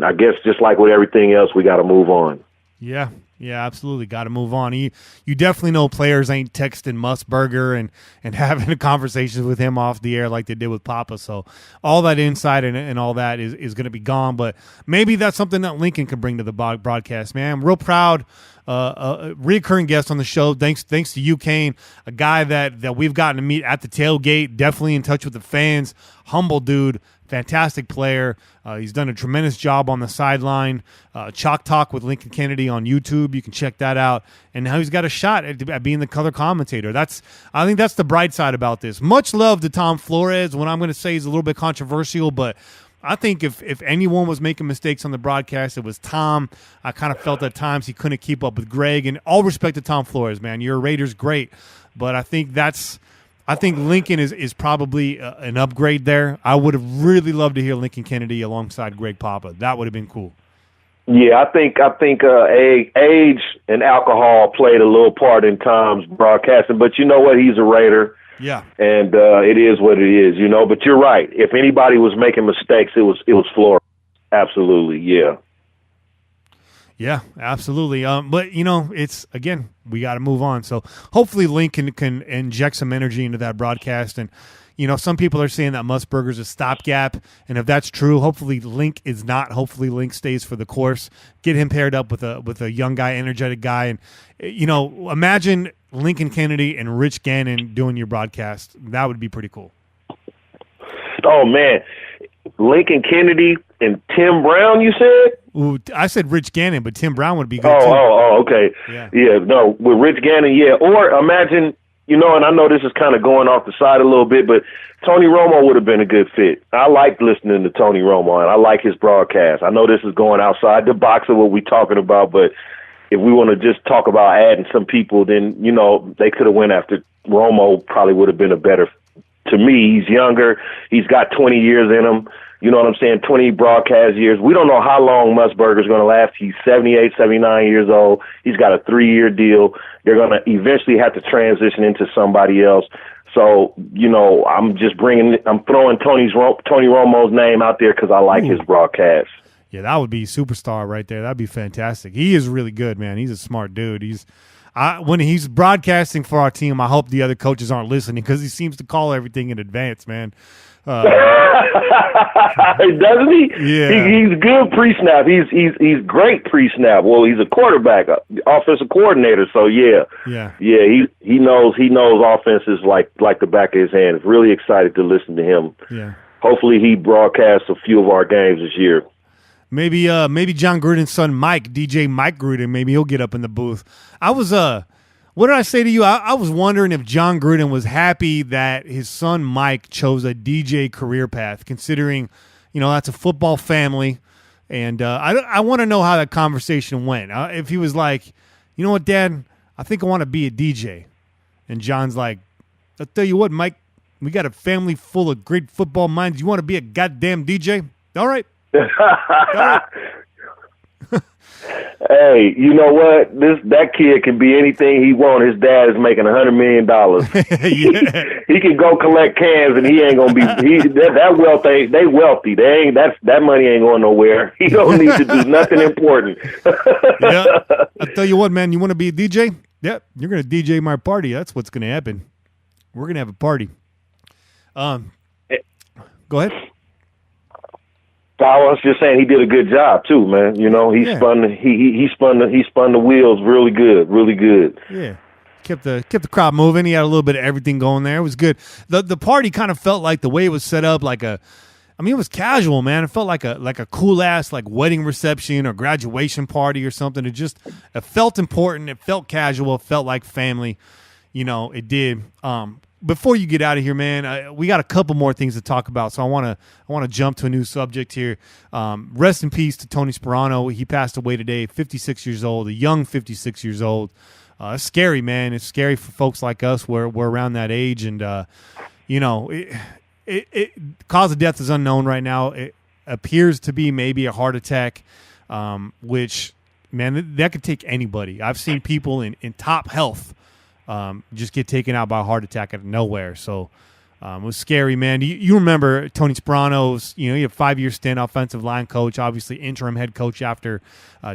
I guess just like with everything else, we got to move on. Yeah. Yeah, absolutely. Got to move on. You definitely know players ain't texting Musburger and having conversations with him off the air like they did with Papa. So all that insight and all that is going to be gone. But maybe that's something that Lincoln can bring to the broadcast, man. I'm real proud. A recurring guest on the show. Thanks to you, Cain, a guy that we've gotten to meet at the tailgate, definitely in touch with the fans. Humble dude. Fantastic player. He's done a tremendous job on the sideline. Chalk Talk with Lincoln Kennedy on YouTube. You can check that out. And now he's got a shot at being the color commentator. I think that's the bright side about this. Much love to Tom Flores. What I'm going to say is a little bit controversial, but I think if anyone was making mistakes on the broadcast, it was Tom. I kind of felt at times he couldn't keep up with Greg. And all respect to Tom Flores, man. You're a Raiders great. But I think Lincoln is probably an upgrade there. I would have really loved to hear Lincoln Kennedy alongside Greg Papa. That would have been cool. Yeah, I think age and alcohol played a little part in Tom's broadcasting. But you know what? He's a Raider. Yeah. And it is what it is, But you're right. If anybody was making mistakes, it was Flores. Absolutely, yeah. Yeah, absolutely. But it's again, we got to move on. So hopefully Link can inject some energy into that broadcast. And some people are saying that Musburger's a stopgap, and if that's true, hopefully Link is not. Hopefully Link stays for the course. Get him paired up with a young guy, energetic guy, and imagine Lincoln Kennedy and Rich Gannon doing your broadcast. That would be pretty cool. Oh man, Lincoln Kennedy and Tim Brown, you said? Ooh, I said Rich Gannon, but Tim Brown would be good too. Okay. Yeah, no, with Rich Gannon, yeah. Or imagine, and I know this is kind of going off the side a little bit, but Tony Romo would have been a good fit. I liked listening to Tony Romo, and I like his broadcast. I know this is going outside the box of what we're talking about, but if we want to just talk about adding some people, then, they could have went after Romo, probably would have been a better, to me. He's younger. He's got 20 years in him. You know what I'm saying? 20 broadcast years. We don't know how long Musburger's going to last. He's 78, 79 years old. He's got a 3-year deal. They're going to eventually have to transition into somebody else. So, I'm throwing Tony Romo's name out there because I like his broadcast. Yeah, that would be superstar right there. That'd be fantastic. He is really good, man. He's a smart dude. When he's broadcasting for our team, I hope the other coaches aren't listening because he seems to call everything in advance, man. Doesn't he? Yeah. He's good pre-snap. He's great pre-snap. Well, he's a quarterback, offensive coordinator. So yeah. He knows offenses like the back of his hand. It's really excited to listen to him. Yeah. Hopefully he broadcasts a few of our games this year. Maybe Jon Gruden's son Mike, DJ Mike Gruden, maybe he'll get up in the booth. What did I say to you? I was wondering if Jon Gruden was happy that his son Mike chose a DJ career path, considering, that's a football family. And I want to know how that conversation went. If he was like, you know what, Dad, I think I want to be a DJ. And John's like, I'll tell you what, Mike, we got a family full of great football minds. You want to be a goddamn DJ? All right. All right. Hey, you know what? That kid can be anything he wants. His dad is making $100 million. Yeah. He can go collect cans, and he ain't gonna be. That wealth ain't. They wealthy. They ain't. That money ain't going nowhere. He don't need to do nothing important. Yeah. I tell you what, man. You want to be a DJ? Yep. You're gonna DJ my party. That's what's gonna happen. We're gonna have a party. Go ahead. I was just saying he did a good job too, man. He spun the wheels really good. Yeah. Kept the crowd moving. He had a little bit of everything going there. It was good. The party kind of felt like the way it was set up, it was casual, man. It felt like a cool ass wedding reception or graduation party or something. It felt important. It felt casual. It felt like family. It did. Before you get out of here, man, we got a couple more things to talk about. So I want to jump to a new subject here. Rest in peace to Tony Sperano. He passed away today, 56 years old, a young 56 years old. It's scary, man. It's scary for folks like us. We're around that age, and cause of death is unknown right now. It appears to be maybe a heart attack, which, man, that could take anybody. I've seen people in top health just get taken out by a heart attack out of nowhere. So it was scary, man. You remember Tony Sperano's, he had a 5-year stint, offensive line coach, obviously interim head coach after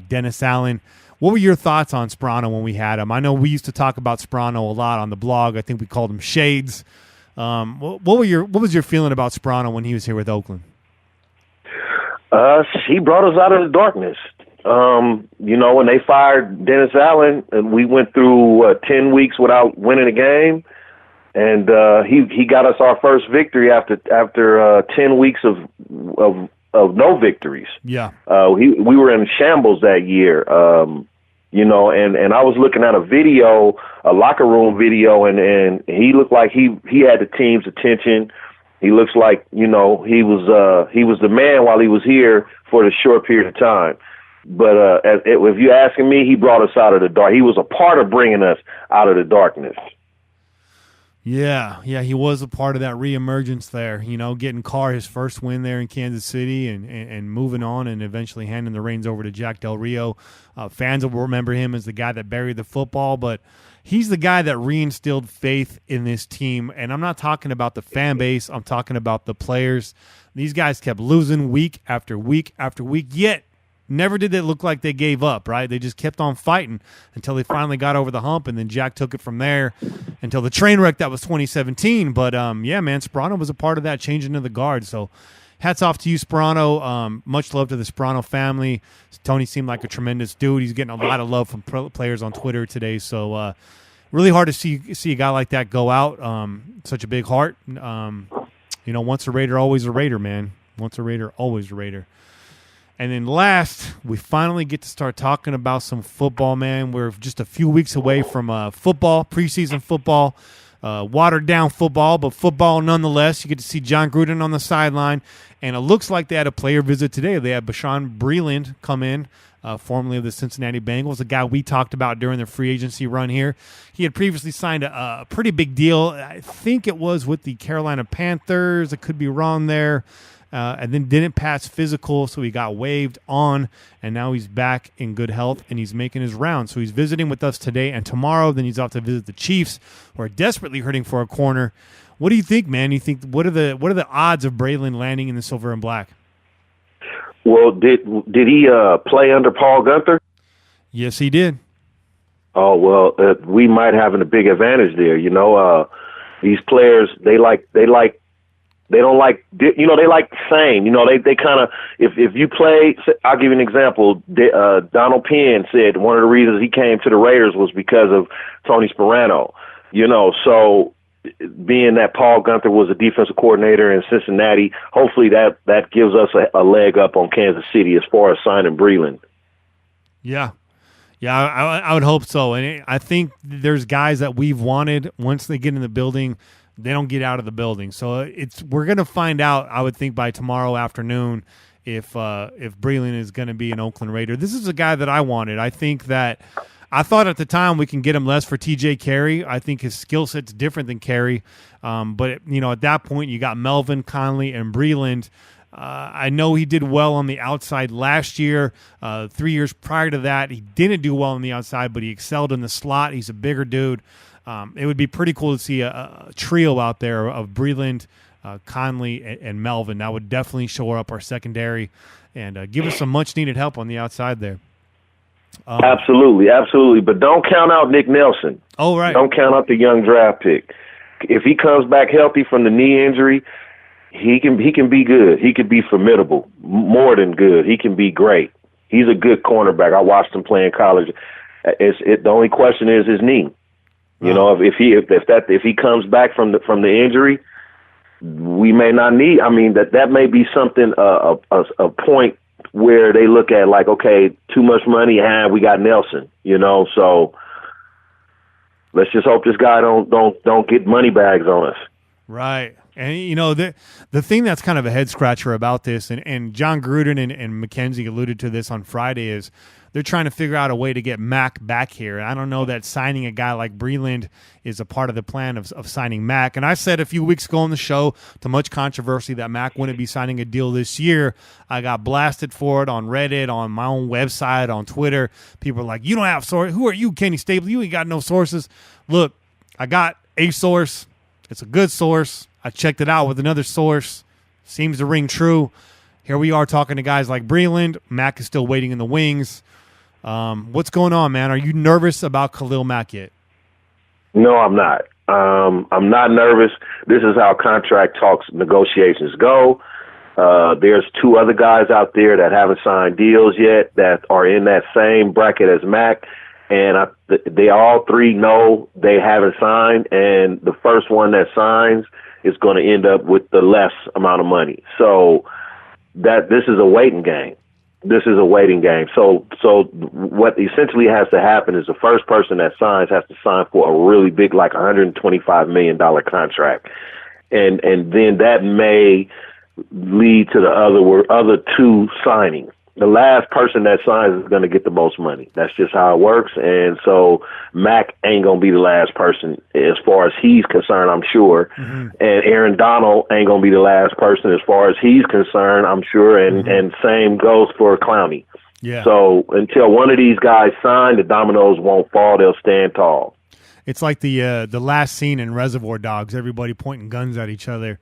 Dennis Allen. What were your thoughts on Sperano when we had him? I know we used to talk about Sperano a lot on the blog. I think we called him Shades. What was your feeling about Sperano when he was here with Oakland? He brought us out of the darkness. When they fired Dennis Allen, and we went through 10 weeks without winning a game, and he got us our first victory after 10 weeks of no victories. Yeah, we were in shambles that year. And I was looking at a locker room video, and he looked like he had the team's attention. He looks like he was the man while he was here for the short period of time. But if you're asking me, he brought us out of the dark. He was a part of bringing us out of the darkness. Yeah, he was a part of that reemergence there, getting Carr his first win there in Kansas City and moving on and eventually handing the reins over to Jack Del Rio. Fans will remember him as the guy that buried the football, but he's the guy that reinstilled faith in this team. And I'm not talking about the fan base. I'm talking about the players. These guys kept losing week after week after week, yet never did it look like they gave up, right? They just kept on fighting until they finally got over the hump, and then Jack took it from there until the train wreck that was 2017. But, yeah, man, Sperano was a part of that changing of the guard. So hats off to you, Sperano. Much love to the Sperano family. Tony seemed like a tremendous dude. He's getting a lot of love from players on Twitter today. So really hard to see a guy like that go out. Such a big heart. Once a Raider, always a Raider, man. Once a Raider, always a Raider. And then last, we finally get to start talking about some football, man. We're just a few weeks away from football, preseason football, watered-down football, but football nonetheless. You get to see Jon Gruden on the sideline, and it looks like they had a player visit today. They had Bashan Breeland come in, formerly of the Cincinnati Bengals, a guy we talked about during the free agency run here. He had previously signed a pretty big deal. I think it was with the Carolina Panthers. I could be wrong there. And then didn't pass physical, so he got waived on, and now he's back in good health, and he's making his rounds. So he's visiting with us today and tomorrow. Then he's off to visit the Chiefs, who are desperately hurting for a corner. What do you think, man? You think what are the odds of Breeland landing in the silver and black? Well, did he play under Paul Gunther? Yes, he did. Oh well, we might have a big advantage there. These players they don't like, they like the same. They kind of, if you play, I'll give you an example. Donald Penn said one of the reasons he came to the Raiders was because of Tony Sperano. So being that Paul Gunther was a defensive coordinator in Cincinnati, hopefully that gives us a leg up on Kansas City as far as signing Breeland. Yeah. Yeah, I would hope so. And I think there's guys that we've wanted once they get in the building, they don't get out of the building. So we're going to find out, I would think, by tomorrow afternoon if Breeland is going to be an Oakland Raider. This is a guy that I wanted. I thought at the time we can get him less for TJ Carey. I think his skill set's different than Carey. But at that point you got Melvin, Conley, and Breeland. I know he did well on the outside last year. 3 years prior to that, he didn't do well on the outside, but he excelled in the slot. He's a bigger dude. It would be pretty cool to see a trio out there of Breeland, Conley, and Melvin. That would definitely shore up our secondary and give us some much-needed help on the outside there. Absolutely. But don't count out Nick Nelson. Oh, right. Don't count out the young draft pick. If he comes back healthy from the knee injury, he can be good. He could be formidable, more than good. He can be great. He's a good cornerback. I watched him play in college. The only question is his knee. If he comes back from the injury, we may not need. I mean that may be something a point where they look at like, okay, too much money, we got Nelson. So let's just hope this guy don't get money bags on us. Right. And, the thing that's kind of a head scratcher about this, and Jon Gruden and McKenzie alluded to this on Friday, is they're trying to figure out a way to get Mac back here. And I don't know that signing a guy like Breeland is a part of the plan of signing Mac. And I said a few weeks ago on the show, to much controversy, that Mac wouldn't be signing a deal this year. I got blasted for it on Reddit, on my own website, on Twitter. People are like, you don't have sources. Who are you, Kenny Stable? You ain't got no sources. Look, I got a source. It's a good source. I checked it out with another source. Seems to ring true. Here we are talking to guys like Breeland. Mac is still waiting in the wings. What's going on, man? Are you nervous about Khalil Mack yet? No, I'm not. I'm not nervous. This is how contract talks negotiations go. There's two other guys out there that haven't signed deals yet that are in that same bracket as Mac. And they all three know they haven't signed, and the first one that signs is going to end up with the less amount of money. So this is a waiting game. So what essentially has to happen is the first person that signs has to sign for a really big, like $125 million contract, and then that may lead to the other two signing. The last person that signs is going to get the most money. That's just how it works. And so Mac ain't going to be the last person as far as he's concerned, I'm sure. Mm-hmm. And Aaron Donald ain't going to be the last person as far as he's concerned, I'm sure. And same goes for Clowney. Yeah. So until one of these guys sign, the dominoes won't fall. They'll stand tall. It's like the last scene in Reservoir Dogs, everybody pointing guns at each other.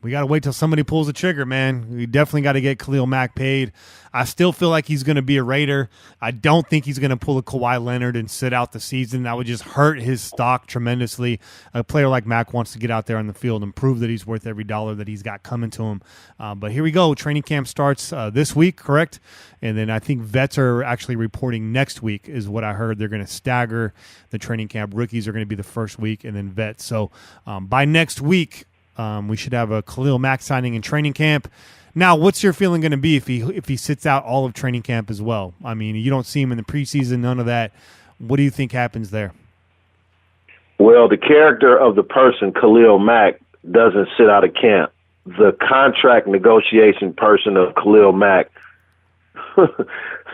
we got to wait till somebody pulls the trigger, man. We definitely got to get Khalil Mack paid. I still feel like he's going to be a Raider. I don't think he's going to pull a Kawhi Leonard and sit out the season. That would just hurt his stock tremendously. A player like Mack wants to get out there on the field and prove that he's worth every dollar that he's got coming to him. But here we go. Training camp starts this week, correct? And then I think vets are actually reporting next week is what I heard. They're going to stagger the training camp. Rookies are going to be the first week and then vets. So by next week, we should have a Khalil Mack signing in training camp. Now, what's your feeling going to be if he sits out all of training camp as well? I mean, you don't see him in the preseason, none of that. What do you think happens there? Well, the character of the person, Khalil Mack, doesn't sit out of camp. The contract negotiation person of Khalil Mack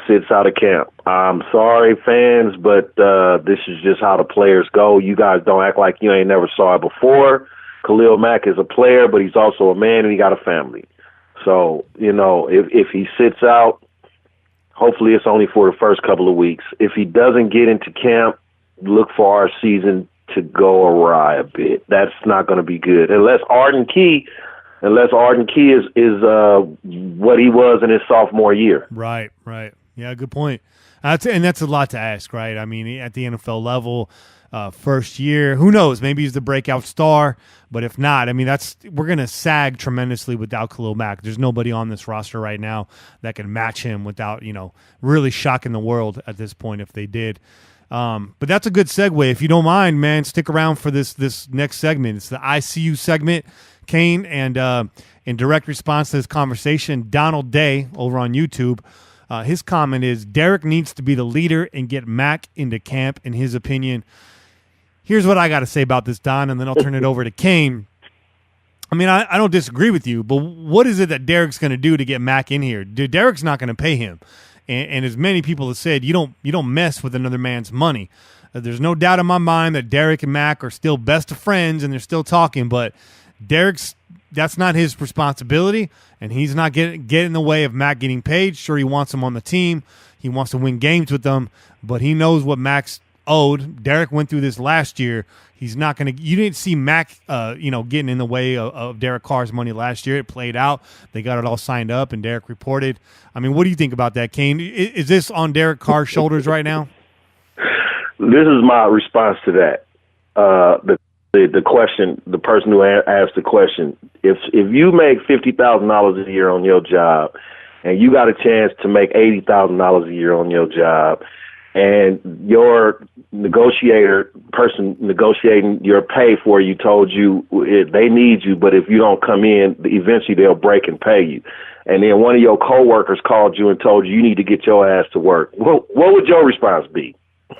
sits out of camp. I'm sorry, fans, but this is just how the players go. You guys don't act like you ain't never saw it before. Khalil Mack is a player, but he's also a man and he got a family. So, if he sits out, hopefully it's only for the first couple of weeks. If he doesn't get into camp, look for our season to go awry a bit. That's not going to be good. Unless Arden Key is what he was in his sophomore year. Right. Yeah, good point. And that's a lot to ask, right? I mean, at the NFL level, first year, who knows? Maybe he's the breakout star, but if not, I mean, we're going to sag tremendously without Khalil Mack. There's nobody on this roster right now that can match him without, really shocking the world at this point if they did. But that's a good segue. If you don't mind, man, stick around for this next segment. It's the ICU segment, Cain, and in direct response to this conversation, Donald Day over on YouTube, his comment is, Derek needs to be the leader and get Mack into camp, in his opinion. Here's what I got to say about this, Don, and then I'll turn it over to Cain. I mean, I don't disagree with you, but what is it that Derek's going to do to get Mack in here? Derek's not going to pay him. And as many people have said, you don't mess with another man's money. There's no doubt in my mind that Derek and Mack are still best of friends and they're still talking, but that's not his responsibility, and he's not get in the way of Mack getting paid. Sure, he wants him on the team. He wants to win games with them, but he knows what Mack's owed. Derek went through this last year. He's not going to – you didn't see Mack, getting in the way of Derek Carr's money last year. It played out. They got it all signed up, and Derek reported. I mean, what do you think about that, Cain? Is this on Derek Carr's shoulders right now? This is my response to that. The question, the person who asked the question, if you make $50,000 a year on your job and you got a chance to make $80,000 a year on your job, and your person negotiating your pay for you told you they need you, but if you don't come in, eventually they'll break and pay you. And then one of your coworkers called you and told you need to get your ass to work. What would your response be?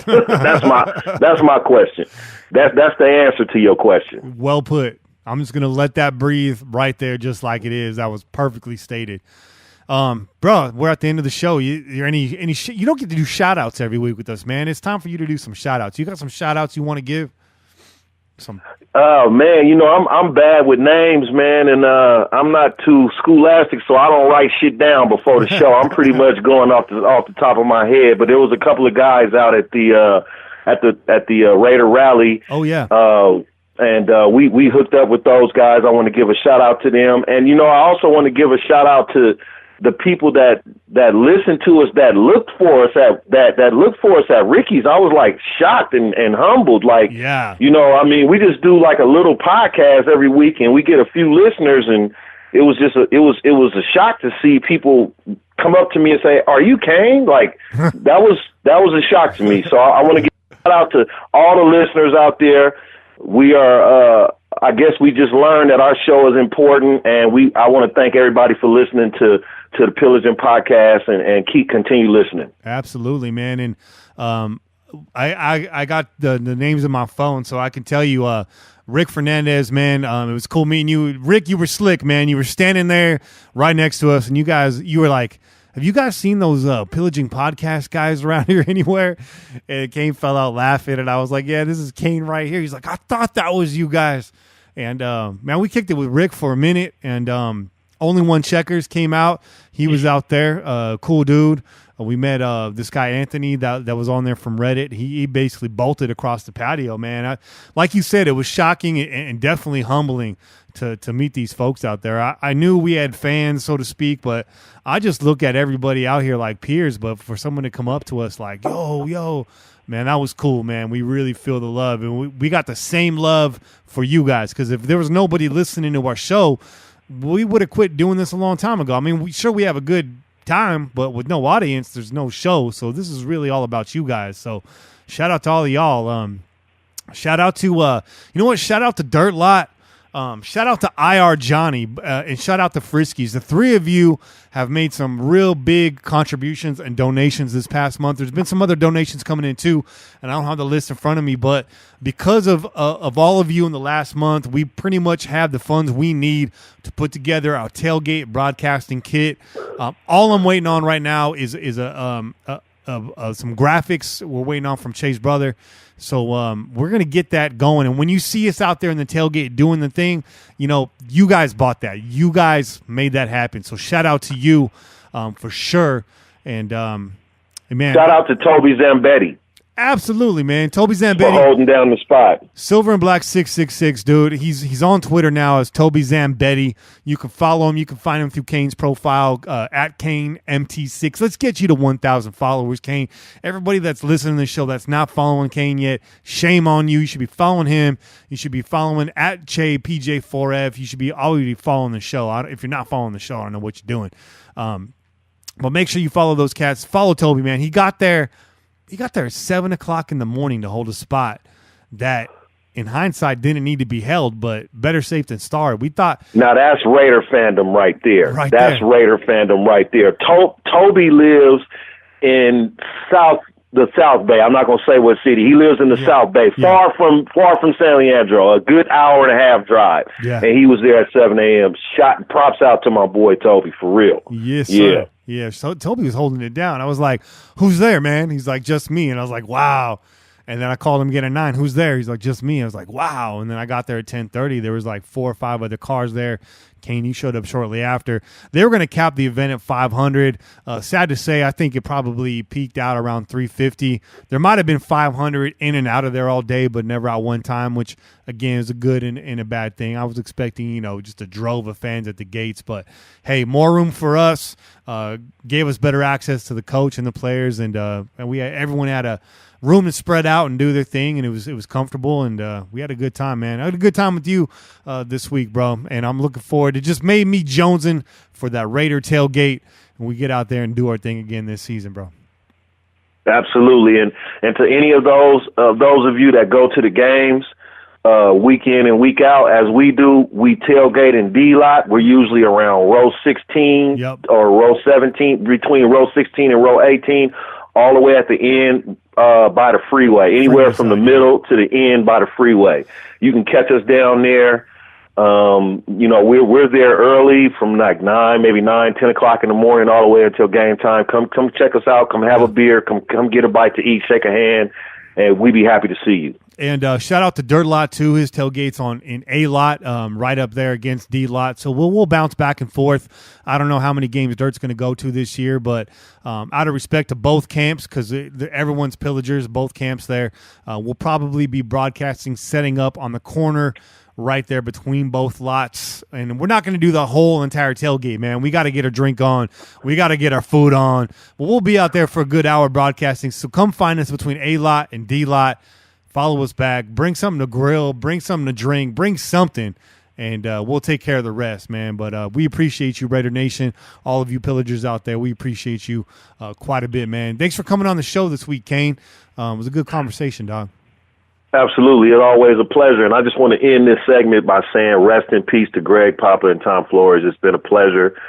That's my question. That's the answer to your question. Well put. I'm just gonna let that breathe right there, just like it is. That was perfectly stated. Bro, we're at the end of the show. You don't get to do shout outs every week with us, man. It's time for you to do some shout outs. You got some shout outs you want to give? Oh man, I'm bad with names, man, and I'm not too scholastic, so I don't write shit down before the show. I'm pretty much going off the top of my head. But there was a couple of guys out at the Raider rally. Oh yeah. And we hooked up with those guys. I want to give a shout out to them, and I also want to give a shout out to the people that listen to us, that looked for us at Ricky's. I was like shocked and humbled. Like, yeah. We just do like a little podcast every week and we get a few listeners, and it was a shock to see people come up to me and say, "Are you Cain?" Like that was a shock to me. So I want to give a shout out to all the listeners out there. We are, I guess we just learned that our show is important, and I want to thank everybody for listening to the Pillaging podcast and continue listening. Absolutely, man. And I got the names in my phone, so I can tell you, Rick Fernandez, man, it was cool meeting you. Rick, you were slick, man. You were standing there right next to us, and you were like, "Have you guys seen those Pillaging podcast guys around here anywhere?" And Cain fell out laughing, and I was like, "Yeah, this is Cain right here." He's like, "I thought that was you guys." And man, we kicked it with Rick for a minute, and Only One Checkers came out. He was out there. Cool dude. We met this guy Anthony that was on there from Reddit. He basically bolted across the patio, man. Like you said, it was shocking and definitely humbling to meet these folks out there. I knew we had fans, so to speak, but I just look at everybody out here like peers. But for someone to come up to us like, yo, man, that was cool, man. We really feel the love. And we got the same love for you guys, because if there was nobody listening to our show, we would have quit doing this a long time ago. I mean, we have a good time, but with no audience, there's no show. So this is really all about you guys. So shout out to all of y'all. Shout out to shout out to Dirt Lot. Shout out to IR Johnny, and shout out to Friskies. The three of you have made some real big contributions and donations this past month. There's been some other donations coming in too, and I don't have the list in front of me, but because of all of you in the last month, we pretty much have the funds we need to put together our tailgate broadcasting kit. All I'm waiting on right now is some graphics we're waiting on from Chase Brother. So we're going to get that going. And when you see us out there in the tailgate doing the thing, you guys bought that. You guys made that happen. So shout out to you for sure. And, man. Shout out to Toby Zambetti. Absolutely, man. Toby Zambetti. For holding down the spot. Silver and Black 666, dude. He's on Twitter now as Toby Zambetti. You can follow him. You can find him through Cain's profile at Cain MT6. Let's get you to 1,000 followers, Cain. Everybody that's listening to the show that's not following Cain yet, shame on you. You should be following him. You should be following at PJ4F. You should always be following the show. If you're not following the show, I don't know what you're doing. But make sure you follow those cats. Follow Toby, man. He got there at 7 o'clock in the morning to hold a spot that, in hindsight, didn't need to be held, but better safe than sorry. We thought. Now that's Raider fandom right there. That's Raider fandom right there. Toby lives in the South Bay. I'm not going to say what city. He lives in the South Bay, far from San Leandro, a good hour and a half drive. Yeah. And he was there at 7 a.m. Props out to my boy Toby, for real. Yes, sir. Yeah, so Toby was holding it down. I was like, who's there, man? He's like, just me. And I was like, wow. And then I called him again at 9. Who's there? He's like, just me. I was like, wow. And then I got there at 10:30. There was like 4 or 5 other cars there. Cain, he showed up shortly after. They were going to cap the event at 500. Sad to say, I think it probably peaked out around 350. There might have been 500 in and out of there all day, but never out one time, which, again, is a good and a bad thing. I was expecting, just a drove of fans at the gates. But, hey, more room for us. Gave us better access to the coach and the players, and everyone had a room to spread out and do their thing, and it was comfortable, and we had a good time, man. I had a good time with you this week, bro, and I'm looking forward. It just made me jonesing for that Raider tailgate, and we get out there and do our thing again this season, bro. Absolutely, and to any of those of you that go to the games week in and week out, as we do, we tailgate in D-Lot. We're usually around row 16 or row 17, between row 16 and row 18, all the way at the end by the freeway, anywhere from the middle to the end by the freeway. You can catch us down there. We're there early from like 9, maybe 9, 10 o'clock in the morning, all the way until game time. Come check us out. Come have a beer. Come get a bite to eat. Shake a hand, and we'd be happy to see you. And shout out to Dirt Lot too. His tailgate's in A Lot, right up there against D Lot. So we'll bounce back and forth. I don't know how many games Dirt's going to go to this year, but out of respect to both camps, because everyone's pillagers, both camps there, we'll probably be broadcasting, setting up on the corner right there between both lots. And we're not going to do the whole entire tailgate, man. We got to get our drink on. We got to get our food on. But we'll be out there for a good hour broadcasting. So come find us between A Lot and D Lot. Follow us back. Bring something to grill. Bring something to drink. Bring something, and we'll take care of the rest, man. But we appreciate you, Raider Nation, all of you pillagers out there. We appreciate you quite a bit, man. Thanks for coming on the show this week, Cain. It was a good conversation, dog. Absolutely. It's always a pleasure. And I just want to end this segment by saying rest in peace to Greg Papa and Tom Flores. It's been a pleasure.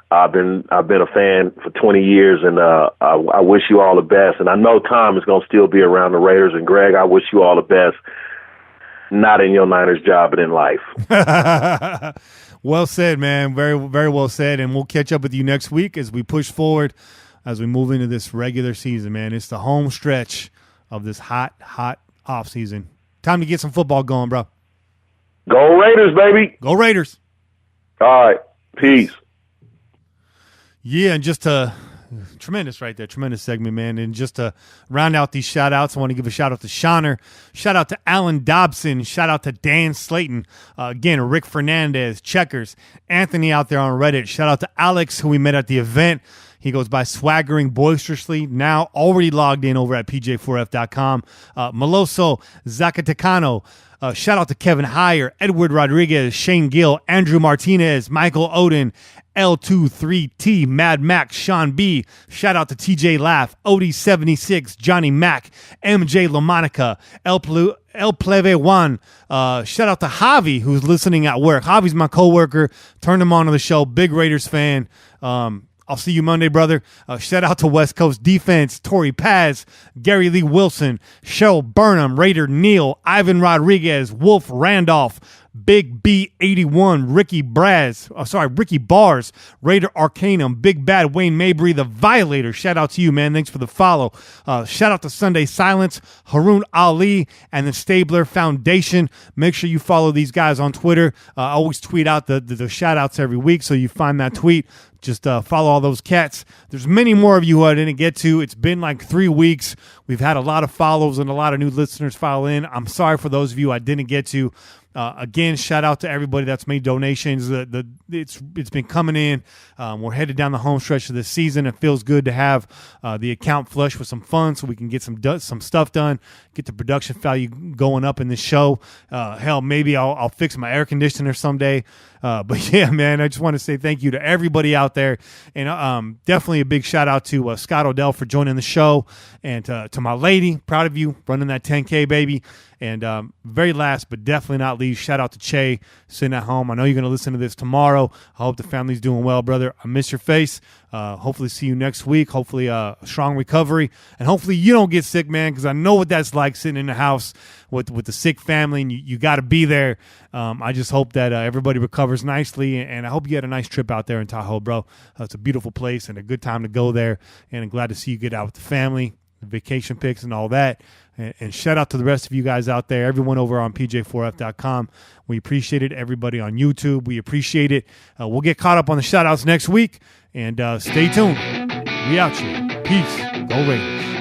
I've been a fan for 20 years, and I wish you all the best. And I know Tom is going to still be around the Raiders. And Greg, I wish you all the best. Not in your Niners job, but in life. Well said, man. Very, very well said. And we'll catch up with you next week as we push forward, as we move into this regular season, man. It's the home stretch of this hot off season. Time to get some football going, bro. Go Raiders, baby. Go Raiders. All right. Peace. Yeah, and just tremendous right there. Tremendous segment, man. And just to round out these shout-outs, I want to give a shout-out to Shauner. Shout-out to Alan Dobson. Shout-out to Dan Slayton. Again, Rick Fernandez, Checkers. Anthony out there on Reddit. Shout-out to Alex, who we met at the event. He goes by Swaggering Boisterously, now already logged in over at pj4f.com. Meloso Zacatecano. Shout out to Kevin Heyer, Edward Rodriguez, Shane Gill, Andrew Martinez, Michael Odin, L23T, Mad Max, Sean B. Shout out to TJ Laugh, Odie76, Johnny Mac, MJ LaMonica, El Plebe Juan. Shout out to Javi, who's listening at work. Javi's my coworker. Turned him on to the show. Big Raiders fan. I'll see you Monday, brother. Shout out to West Coast Defense, Torrey Paz, Gary Lee Wilson, Cheryl Burnham, Raider Neal, Ivan Rodriguez, Wolf Randolph, Big B81, Ricky Bars, Raider Arcanum, Big Bad Wayne Mabry, the Violator. Shout out to you, man. Thanks for the follow. Shout out to Sunday Silence, Haroon Ali, and the Stabler Foundation. Make sure you follow these guys on Twitter. I always tweet out the shout outs every week, so you find that tweet. Just follow all those cats. There's many more of you who I didn't get to. It's been like 3 weeks. We've had a lot of follows and a lot of new listeners file in. I'm sorry for those of you I didn't get to. Again, shout out to everybody that's made donations. It's been coming in. We're headed down the home stretch of this season. It feels good to have the account flush with some funds so we can get some stuff done, get the production value going up in this show. Hell, maybe I'll fix my air conditioner someday. But yeah, man, I just want to say thank you to everybody out there. And definitely a big shout out to Scott Odell for joining the show. And to my lady, proud of you, running that 10K, baby. And very last, but definitely not least, shout out to Che sitting at home. I know you're going to listen to this tomorrow. I hope the family's doing well, brother. I miss your face. Hopefully see you next week. Hopefully a strong recovery. And hopefully you don't get sick, man, because I know what that's like sitting in the house with the sick family, and you got to be there. I just hope that everybody recovers nicely, and I hope you had a nice trip out there in Tahoe, bro. It's a beautiful place and a good time to go there, and I'm glad to see you get out with the family, the vacation pics and all that. And shout out to the rest of you guys out there, everyone over on pj4f.com. We appreciate it. Everybody on YouTube, we appreciate it. We'll get caught up on the shout outs next week, and stay tuned. We out here. Peace. Go Raiders.